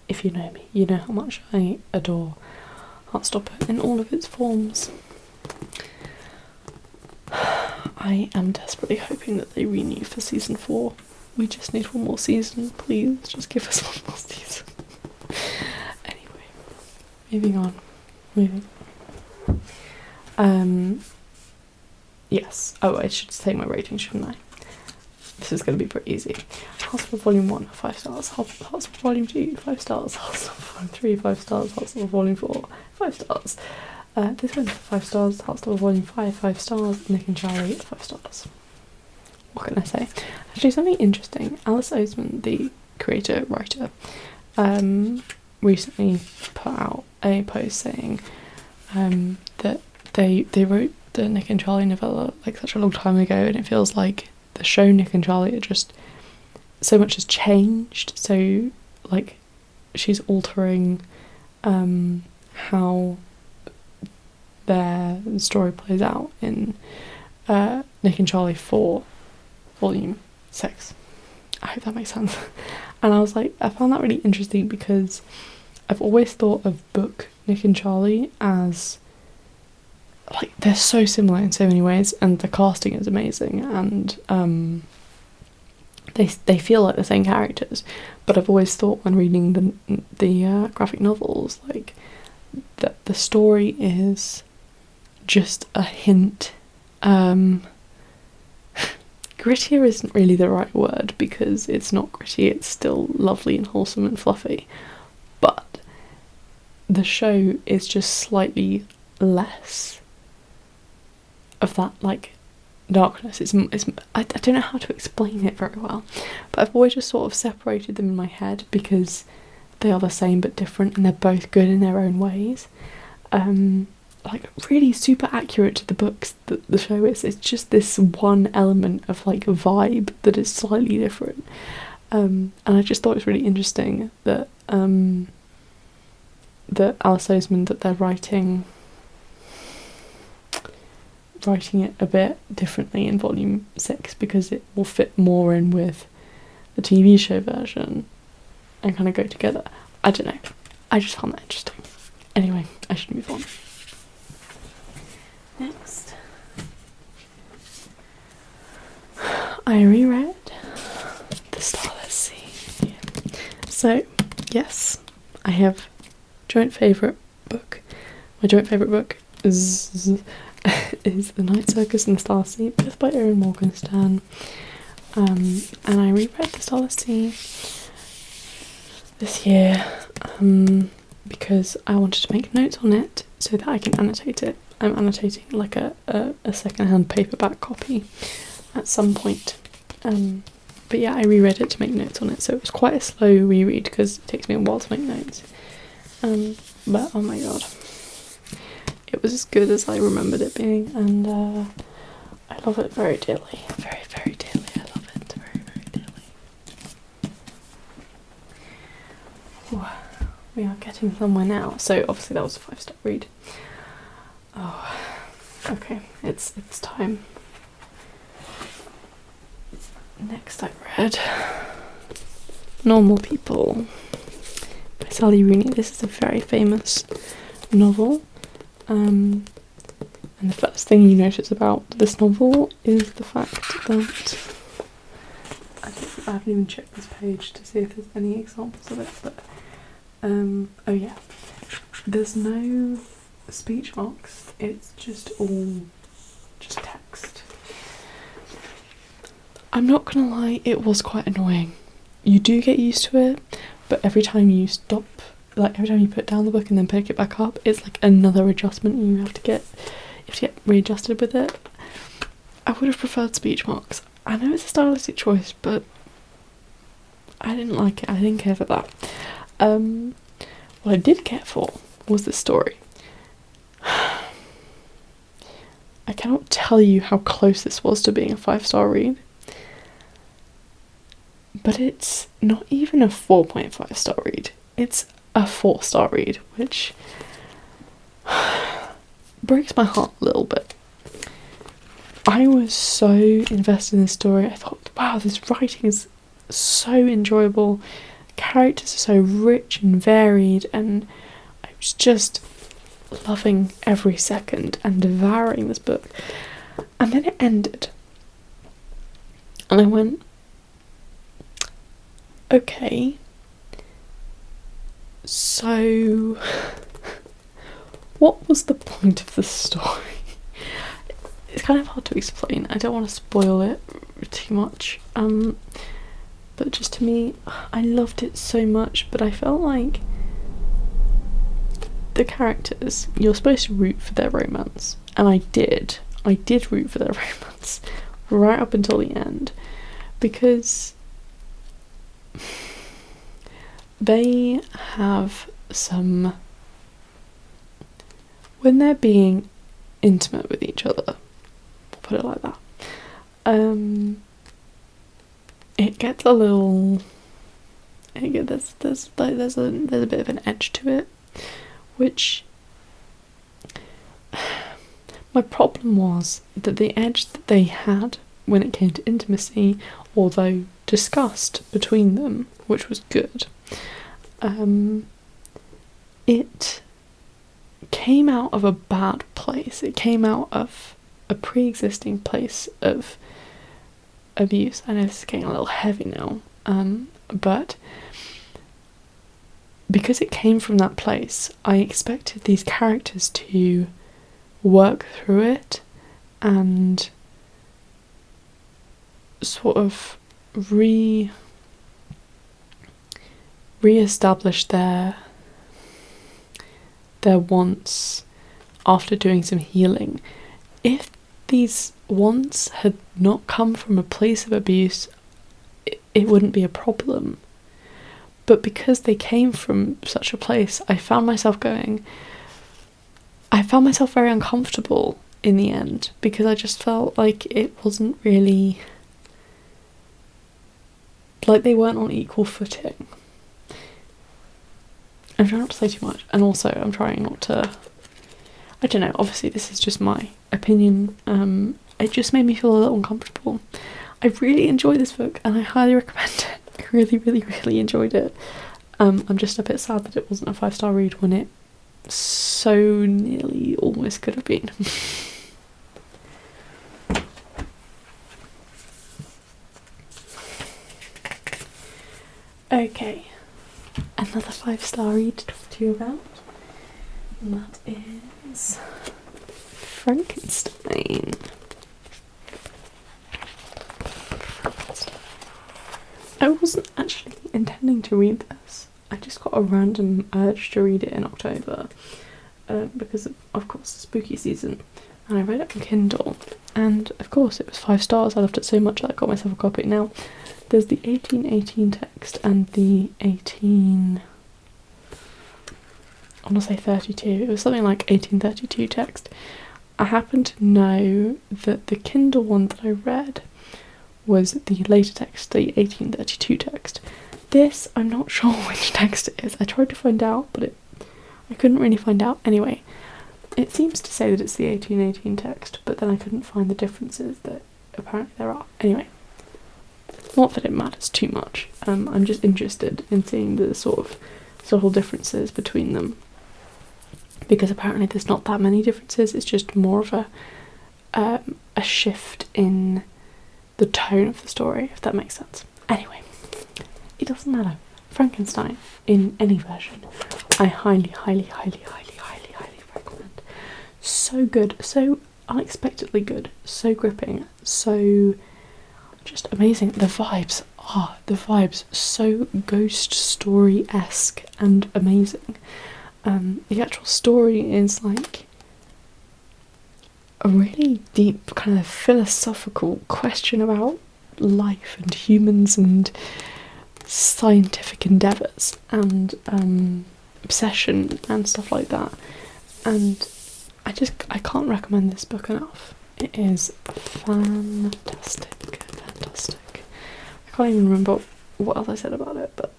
if you know me, you know how much I adore Heartstopper in all of its forms. I am desperately hoping that they renew for season 4. We just need one more season, please. Just give us one more season. Anyway, moving on. Yes. Oh, I should say my rating, shouldn't I? This is going to be pretty easy. Heartstopper Volume 1, 5 stars. Heartstopper Volume 2, 5 stars. Heartstopper Volume 3, 5 stars. Heartstopper Volume 4, 5 stars. This one's 5 stars. Heartstopper Volume 5, 5 stars. Nick and Charlie, 5 stars. What can I say? Actually, something interesting. Alice Oseman, the writer, recently put out a post saying that they wrote the Nick and Charlie novella like such a long time ago, and it feels like the show Nick and Charlie are just so much has changed. So like she's altering how their story plays out in Nick and Charlie 4 Volume 6. I hope that makes sense. And I was like, I found that really interesting because I've always thought of book Nick and Charlie as like they're so similar in so many ways, and the casting is amazing, and they feel like the same characters. But I've always thought when reading the graphic novels, like that the story is just a hint. Grittier isn't really the right word because it's not gritty, it's still lovely and wholesome and fluffy, but the show is just slightly less of that like darkness. It's I don't know how to explain it very well, but I've always just sort of separated them in my head because they are the same but different, and they're both good in their own ways. Like really super accurate to the books that the show is. It's just this one element of like a vibe that is slightly different, and I just thought it was really interesting that that Alice Oseman, that they're writing it a bit differently in Volume 6 because it will fit more in with the TV show version and kind of go together. I don't know, I just found that interesting. Anyway, I should move on. Next, I reread The Starless Sea. So, yes, I have joint favourite book. My joint favourite book is The Night Circus and the Starless Sea, both by Erin Morgenstern. And I reread The Starless Sea this year because I wanted to make notes on it so that I can annotate it. I'm annotating like a second-hand paperback copy at some point. But yeah, I reread it to make notes on it, so it was quite a slow reread because it takes me a while to make notes. But oh my god, it was as good as I remembered it being, and I love it very dearly. Very, very dearly. I love it very, very dearly. Ooh, we are getting somewhere now. So obviously that was a 5-star read. Oh, okay, it's time. Next I read Normal People by Sally Rooney. This is a very famous novel. And the first thing you notice about this novel is the fact that I haven't even checked this page to see if there's any examples of it, but oh yeah, there's no speech marks, it's just all just text. I'm not gonna lie, it was quite annoying. You do get used to it, but every time you stop, like every time you put down the book and then pick it back up, it's like another adjustment you have to get readjusted with it. I would have preferred speech marks. I know it's a stylistic choice, but I didn't like it. I didn't care for that. What I did care for was the story. I cannot tell you how close this was to being a 5-star read, but it's not even a 4.5-star read. It's a 4-star read, which breaks my heart a little bit. I was so invested in the story. I thought, wow, this writing is so enjoyable. The characters are so rich and varied, and I was just loving every second and devouring this book. And then it ended. And I went, okay, so what was the point of the story? It's kind of hard to explain. I don't want to spoil it too much. But just to me, I loved it so much, but I felt like the characters, you're supposed to root for their romance, and I did root for their romance right up until the end, because they have some, when they're being intimate with each other, we'll put it like that, it gets a little, there's a bit of an edge to it, which my problem was that the edge that they had when it came to intimacy, although discussed between them, which was good, it came out of a bad place. It came out of a pre-existing place of abuse. I know this is getting a little heavy now, but because it came from that place, I expected these characters to work through it and sort of re-establish their wants after doing some healing. If these wants had not come from a place of abuse, it wouldn't be a problem. But because they came from such a place, I found myself very uncomfortable in the end, because I just felt like it wasn't really, like they weren't on equal footing. I'm trying not to say too much, and also I'm trying not to, I don't know, obviously this is just my opinion, it just made me feel a little uncomfortable. I really enjoyed this book and I highly recommend it. I really, really, really enjoyed it. I'm just a bit sad that it wasn't a 5-star read when it so nearly almost could have been. Okay, another 5-star read to talk to you about, and that is Frankenstein. I wasn't actually intending to read this. I just got a random urge to read it in October because of course the spooky season, and I read it on Kindle, and of course it was 5 stars. I loved it so much that I got myself a copy. Now there's the 1818 text and the 18... I want to say 32. It was something like 1832 text. I happen to know that the Kindle one that I read was the later text, the 1832 text. This, I'm not sure which text it is. I tried to find out, but I couldn't really find out. Anyway, it seems to say that it's the 1818 text, but then I couldn't find the differences that apparently there are. Anyway, not that it matters too much. I'm just interested in seeing the sort of subtle differences between them, because apparently there's not that many differences. It's just more of a shift in the tone of the story, if that makes sense. Anyway, it doesn't matter. Frankenstein, in any version, I highly, highly, highly, highly, highly, highly recommend. So good, so unexpectedly good, so gripping, so just amazing. The vibes, so ghost story-esque and amazing. The actual story is like a really deep kind of philosophical question about life and humans and scientific endeavours and obsession and stuff like that. And I can't recommend this book enough. It is fantastic. I can't even remember what else I said about it, but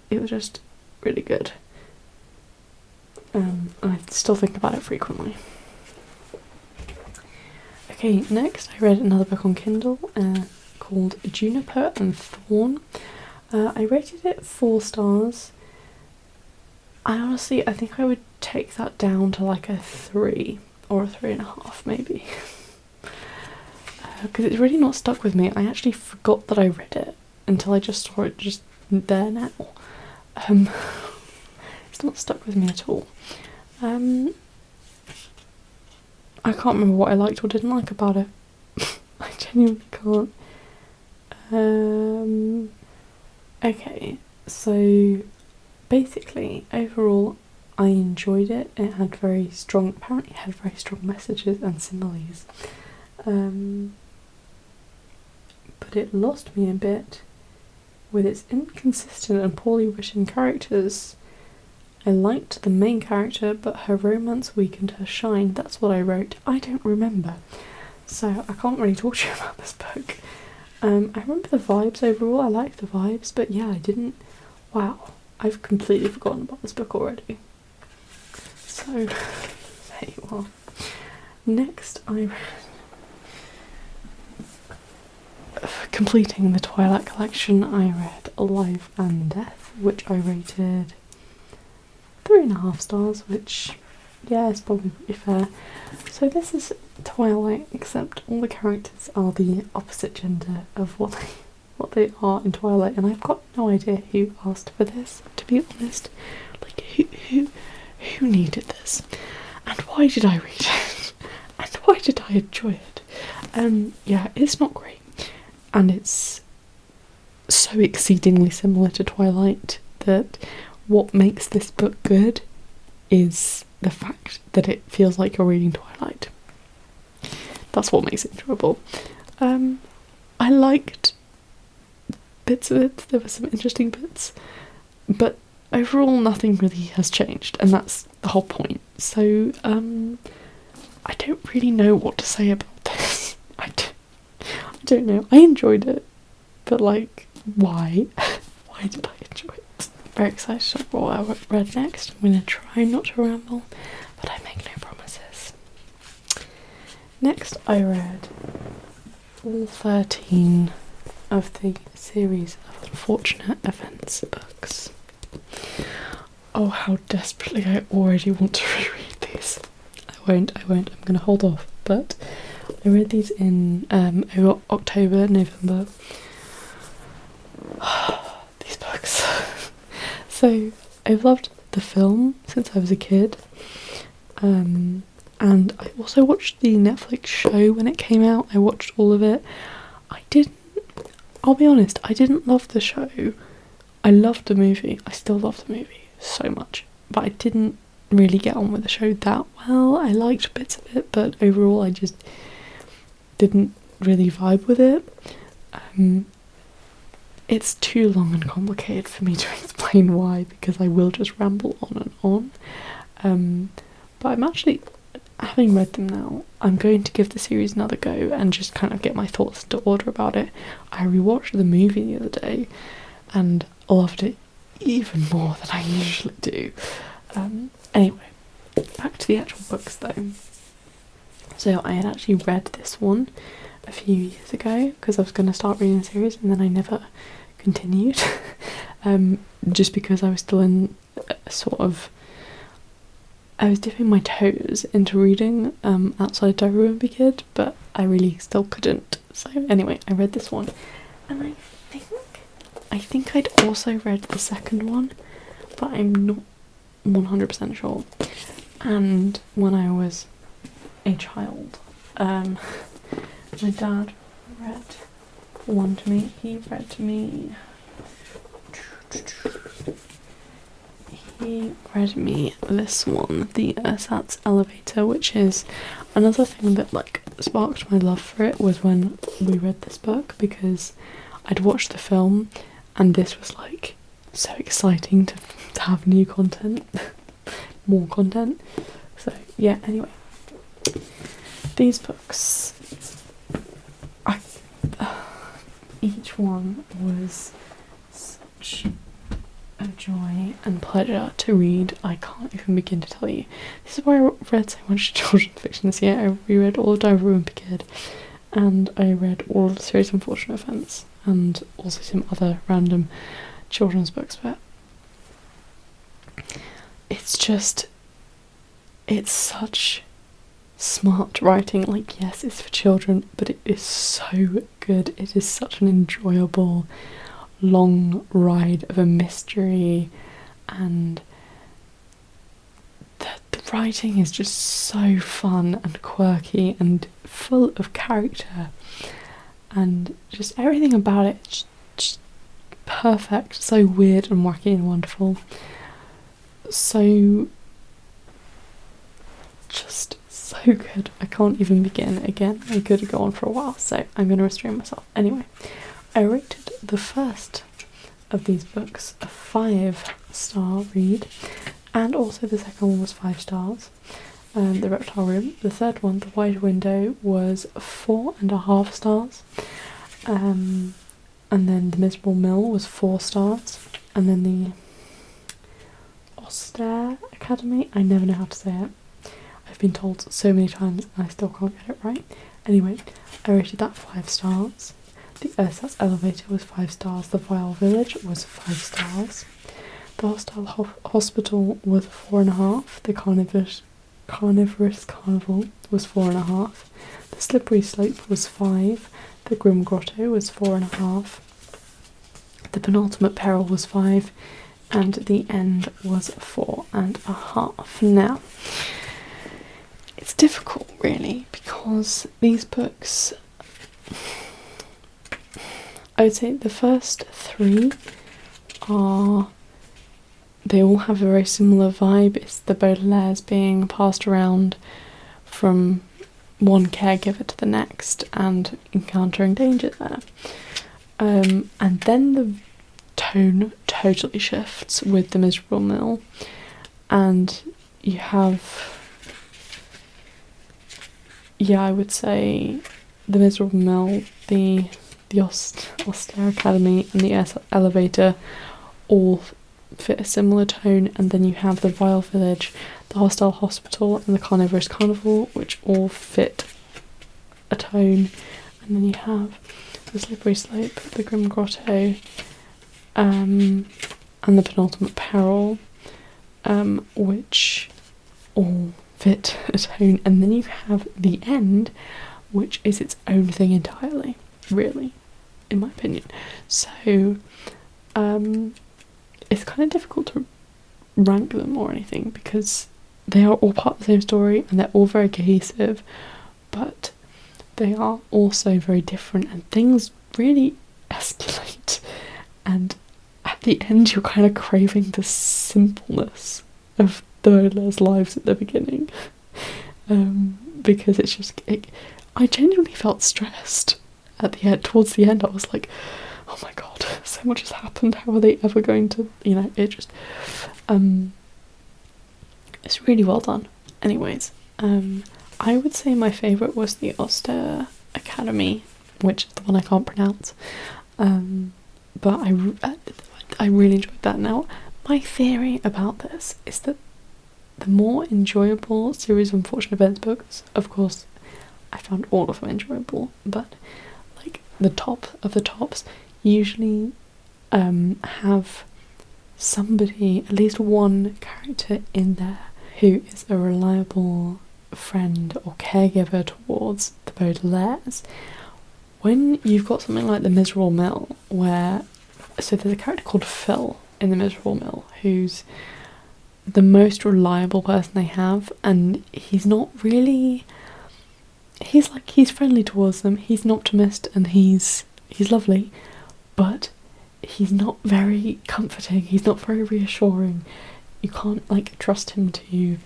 it was just really good. I still think about it frequently. Okay, next I read another book on Kindle called Juniper and Thorn. I rated it 4 stars. I think I would take that down to like a 3 or a 3.5 maybe. Because it's really not stuck with me. I actually forgot that I read it until I just saw it just there now. It's not stuck with me at all. I can't remember what I liked or didn't like about it. I genuinely can't. Okay, so basically, overall, I enjoyed it. It had apparently had very strong messages and similes. But it lost me a bit with its inconsistent and poorly written characters. I liked the main character, but her romance weakened her shine. That's what I wrote. I don't remember, so I can't really talk to you about this book. I remember the vibes overall. I liked the vibes, but yeah, I didn't. Wow, I've completely forgotten about this book already. So there you are. Next, I read, completing the Twilight collection, I read Alive and Death, which I rated 3.5 stars, which, yeah, is probably pretty fair. So this is Twilight, except all the characters are the opposite gender of what they are in Twilight, and I've got no idea who asked for this, to be honest. Like, who needed this? And why did I read it? And why did I enjoy it? Yeah, it's not great. And it's so exceedingly similar to Twilight that what makes this book good is the fact that it feels like you're reading Twilight. That's what makes it enjoyable. I liked bits of it. There were some interesting bits, but overall nothing really has changed, and that's the whole point. So I don't really know what to say about this. I don't know. I enjoyed it, but like, why? Why did I enjoy it? Very excited about what I read next. I'm going to try not to ramble, but I make no promises. Next I read all 13 of the series of Unfortunate Events books. Oh, how desperately I already want to reread these. I won't, I'm gonna hold off, but I read these in over October, November. These books. So I've loved the film since I was a kid. And I also watched the Netflix show when it came out. I watched all of it. I'll be honest, I didn't love the show. I loved the movie. I still love the movie so much. But I didn't really get on with the show that well. I liked bits of it, but overall I just didn't really vibe with it. It's too long and complicated for me to explain why, because I will just ramble on and on. But I'm actually, having read them now, I'm going to give the series another go and just kind of get my thoughts into order about it. I rewatched the movie the other day and loved it even more than I usually do. Anyway, back to the actual books though. So I had actually read this one a few years ago because I was going to start reading the series and then I never continued. Just because I was still in a sort of, I was dipping my toes into reading outside Diary of a Wimpy Kid, but I really still couldn't. So anyway, I read this one, and I think I'd also read the second one, but I'm not 100% sure. And when I was a child, my dad read one to me. He read me this one, The Ersatz Elevator, which is another thing that like sparked my love for it was when we read this book, because I'd watched the film and this was like so exciting to have new content, more content. So yeah, anyway, these books, each one was such a joy and pleasure to read. I can't even begin to tell you. This is why I read so much children's fiction this year. I reread all of Diary of a Wimpy Kid, and I read all of the series Unfortunate Events, and also some other random children's books, but it's such smart writing. Like, yes, it's for children, but it is so good. It is such an enjoyable long ride of a mystery, and the writing is just so fun and quirky and full of character, and just everything about it just perfect. So weird and wacky and wonderful. So just so good. I can't even begin. Again, I could go on for a while, so I'm going to restrain myself. Anyway, I rated the first of these books a 5-star read, and also the second one was 5 stars. The Reptile Room. The third one, The Wide Window, was 4.5 stars. And then The Miserable Mill was 4 stars. And then the Austere Academy, I never know how to say it. I've been told so many times and I still can't get it right. Anyway, I rated that 5 stars. The Ersatz Elevator was 5 stars. The Vile Village was 5 stars. The Hostile Hospital was 4.5. The Carnivorous Carnival was 4.5. The Slippery Slope was 5. The Grim Grotto was 4.5. The Penultimate Peril was 5. And The End was 4.5. Now, it's difficult really, because these books, I would say the first 3 they all have a very similar vibe. It's the Baudelaires being passed around from one caregiver to the next and encountering danger there. And then the tone totally shifts with The Miserable Mill, and you have, I would say The Miserable Mill, the Austere Academy and the Elevator all fit a similar tone, and then you have The Vile Village, The Hostile Hospital and The Carnivorous Carnival, which all fit a tone, and then you have The Slippery Slope, The Grim Grotto, and The Penultimate Peril, which all fit a tone, and then you have the end, which is its own thing entirely, really, in my opinion. So it's kind of difficult to rank them or anything because they are all part of the same story and they're all very cohesive, but they are also very different and things really escalate, and at the end you're kind of craving the simpleness of those lives at the beginning, because it's just I genuinely felt stressed at the end. Towards the end I was like, oh my god, so much has happened, how are they ever going to, it just it's really well done. Anyways, I would say my favourite was the Oster Academy, which is the one I can't pronounce, but I really enjoyed that. Now, my theory about this is that the more enjoyable series of unfortunate events books, of course, I found all of them enjoyable, but like the top of the tops usually have somebody, at least one character in there who is a reliable friend or caregiver towards the Baudelaires. When you've got something like The Miserable Mill, so there's a character called Phil in The Miserable Mill who's the most reliable person they have, and he's not really, he's friendly towards them, he's an optimist and he's lovely, but he's not very comforting, he's not very reassuring. You can't trust him to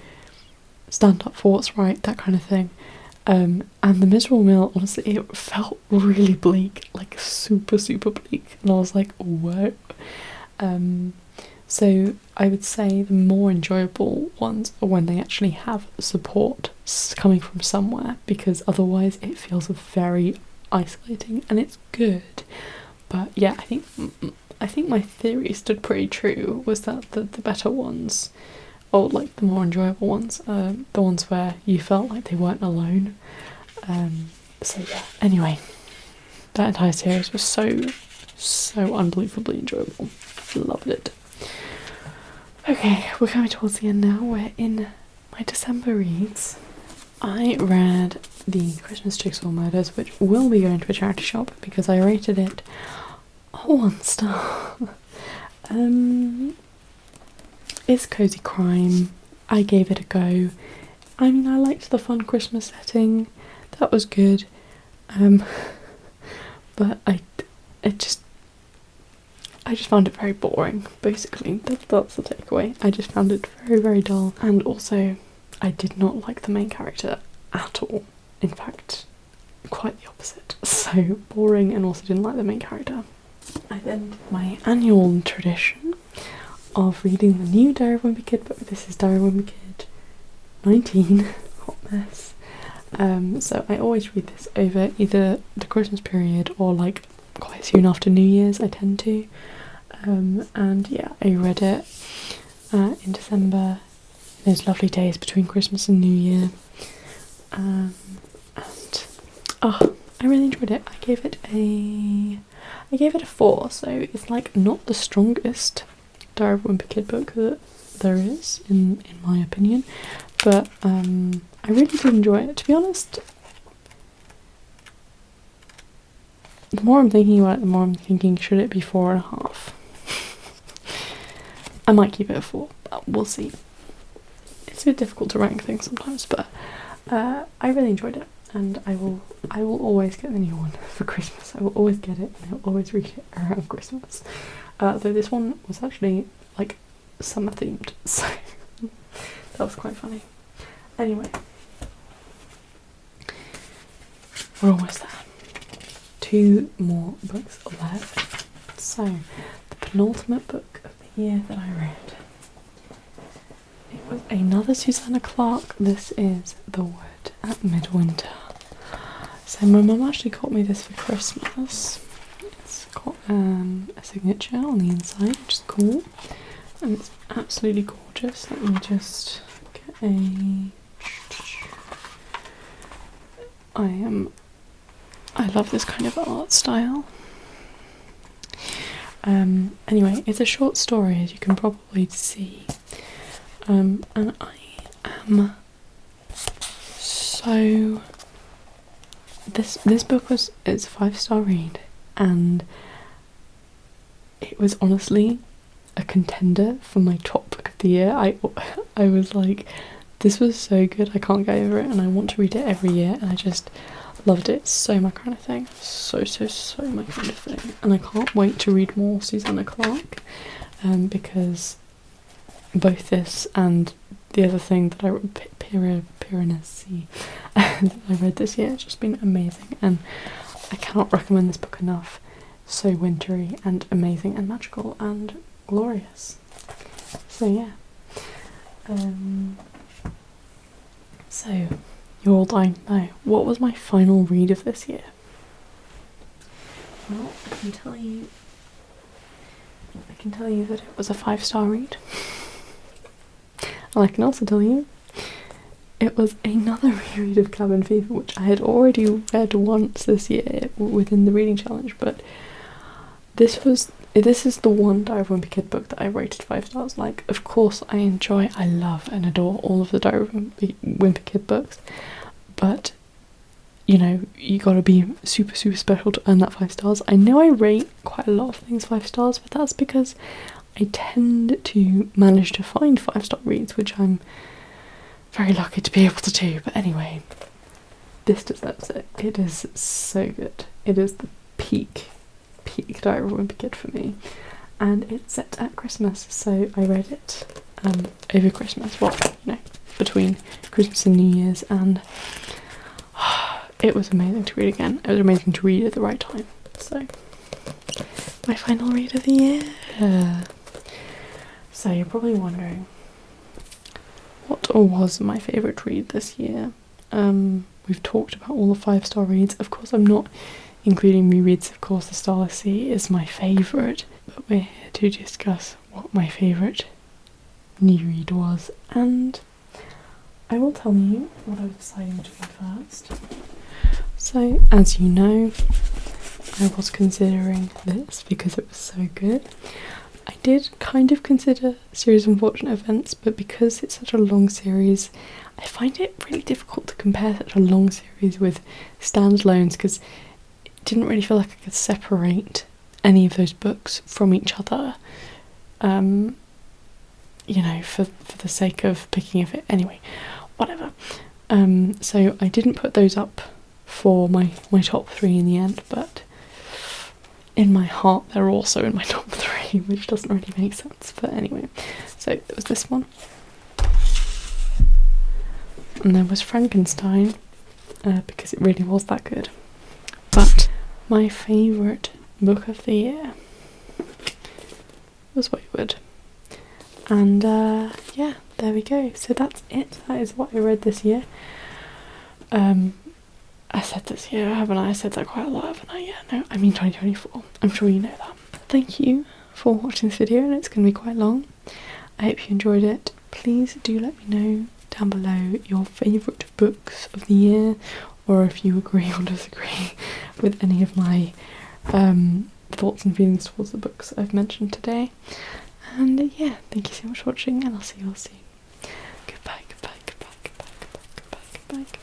stand up for what's right, that kind of thing. And The Miserable Mill, honestly, it felt really bleak, like super bleak, and I was like, whoa. So I would say the more enjoyable ones are when they actually have support coming from somewhere, because otherwise it feels very isolating, and it's good. But yeah, I think my theory stood pretty true, was that the better ones, or like the more enjoyable ones, the ones where you felt like they weren't alone. So yeah, anyway, that entire series was so unbelievably enjoyable. Loved it. Okay, we're coming towards the end now. We're in my December reads. I read the Christmas Jigsaw Murders, which will be going to a charity shop because I rated it a 1 star. It's cozy crime. I gave it a go. I mean, I liked the fun Christmas setting. That was good. But I just found it very boring, basically. That's the takeaway. I just found it very dull, and also I did not like the main character at all. In fact, quite the opposite. So boring, and also didn't like the main character. I then did my annual tradition of reading the new Diary of a Wimpy Kid book. This is Diary of a Wimpy Kid 19, hot mess. So I always read this over either the Christmas period or quite soon after New Year's, I tend to. And yeah, I read it in December, those lovely days between Christmas and New Year. And I really enjoyed it. I gave it a 4, so it's not the strongest Diary of a Wimpy Kid book that there is, in my opinion, but I really did enjoy it. To be honest, the more I'm thinking about it, the more I'm thinking, should it be 4.5? I might keep it a 4, but we'll see. It's a bit difficult to rank things sometimes, but I really enjoyed it, and I will always get the new one for Christmas. I will always get it, and I will always read it around Christmas. Though this one was actually summer themed, so that was quite funny. Anyway, we're almost there. 2 more books left. So, the penultimate book of the year that I read, it was another Susanna Clarke. This is The Wood at Midwinter. So my mum actually got me this for Christmas. It's got a signature on the inside, which is cool, and it's absolutely gorgeous. Let me just get I love this kind of art style. Anyway, it's a short story, as you can probably see, and I am so... This book it's a 5-star read, and it was honestly a contender for my top book of the year. I was like, this was so good, I can't get over it, and I want to read it every year, and I just loved it. It's so my kind of thing. So my kind of thing. And I can't wait to read more Susanna Clarke, because both this and the other thing that I wrote, Piranesi, I read this year, it's just been amazing, and I cannot recommend this book enough. So wintry and amazing and magical and glorious. So yeah. So you're all dying to know, what was my final read of this year? Well, I can tell you that it was a 5-star read. And I can also tell you it was another reread of Cabin Fever, which I had already read once this year within the reading challenge, but this is the one Diary of a Wimpy Kid book that I rated 5 stars. Like, of course I love and adore all of the Diary of a Wimpy Kid books, but you know, you gotta be super special to earn that 5 stars. I know I rate quite a lot of things 5 stars, but that's because I tend to manage to find 5-star reads, which I'm very lucky to be able to do. But anyway, this deserves it. It is so good. It is the peak Diary of a Wimpy Kid for me, and it's set at Christmas, so I read it over Christmas, well, you know, between Christmas and New Year's, and it was amazing to read again. It was amazing to read at the right time. So, my final read of the year. So you're probably wondering, what was my favourite read this year? We've talked about all the 5-star reads. Of course, I'm not including rereads. Of course, The Starless Sea is my favourite, but we're here to discuss what my favourite new read was, and I will tell you what I was deciding between first. So, as you know, I was considering this because it was so good. I did kind of consider Series of Unfortunate Events, but because it's such a long series, I find it really difficult to compare such a long series with standalones, because it didn't really feel like I could separate any of those books from each other, you know, for the sake of picking of it. Anyway, whatever. So I didn't put those up for my top 3 in the end, but in my heart they're also in my top 3, which doesn't really make sense. But anyway, so there was this one, and there was Frankenstein, because it really was that good. But my favourite book of the year was Wayward. And yeah, there we go. So that's it. That is what I read this year. I said this year, haven't I? I said that quite a lot, haven't I? Yeah, no, I mean 2024. I'm sure you know that. Thank you for watching this video, and it's going to be quite long. I hope you enjoyed it. Please do let me know down below your favourite books of the year, or if you agree or disagree with any of my thoughts and feelings towards the books I've mentioned today. And yeah, thank you so much for watching, and I'll see you all soon. Goodbye, goodbye, goodbye, goodbye, goodbye, goodbye, goodbye.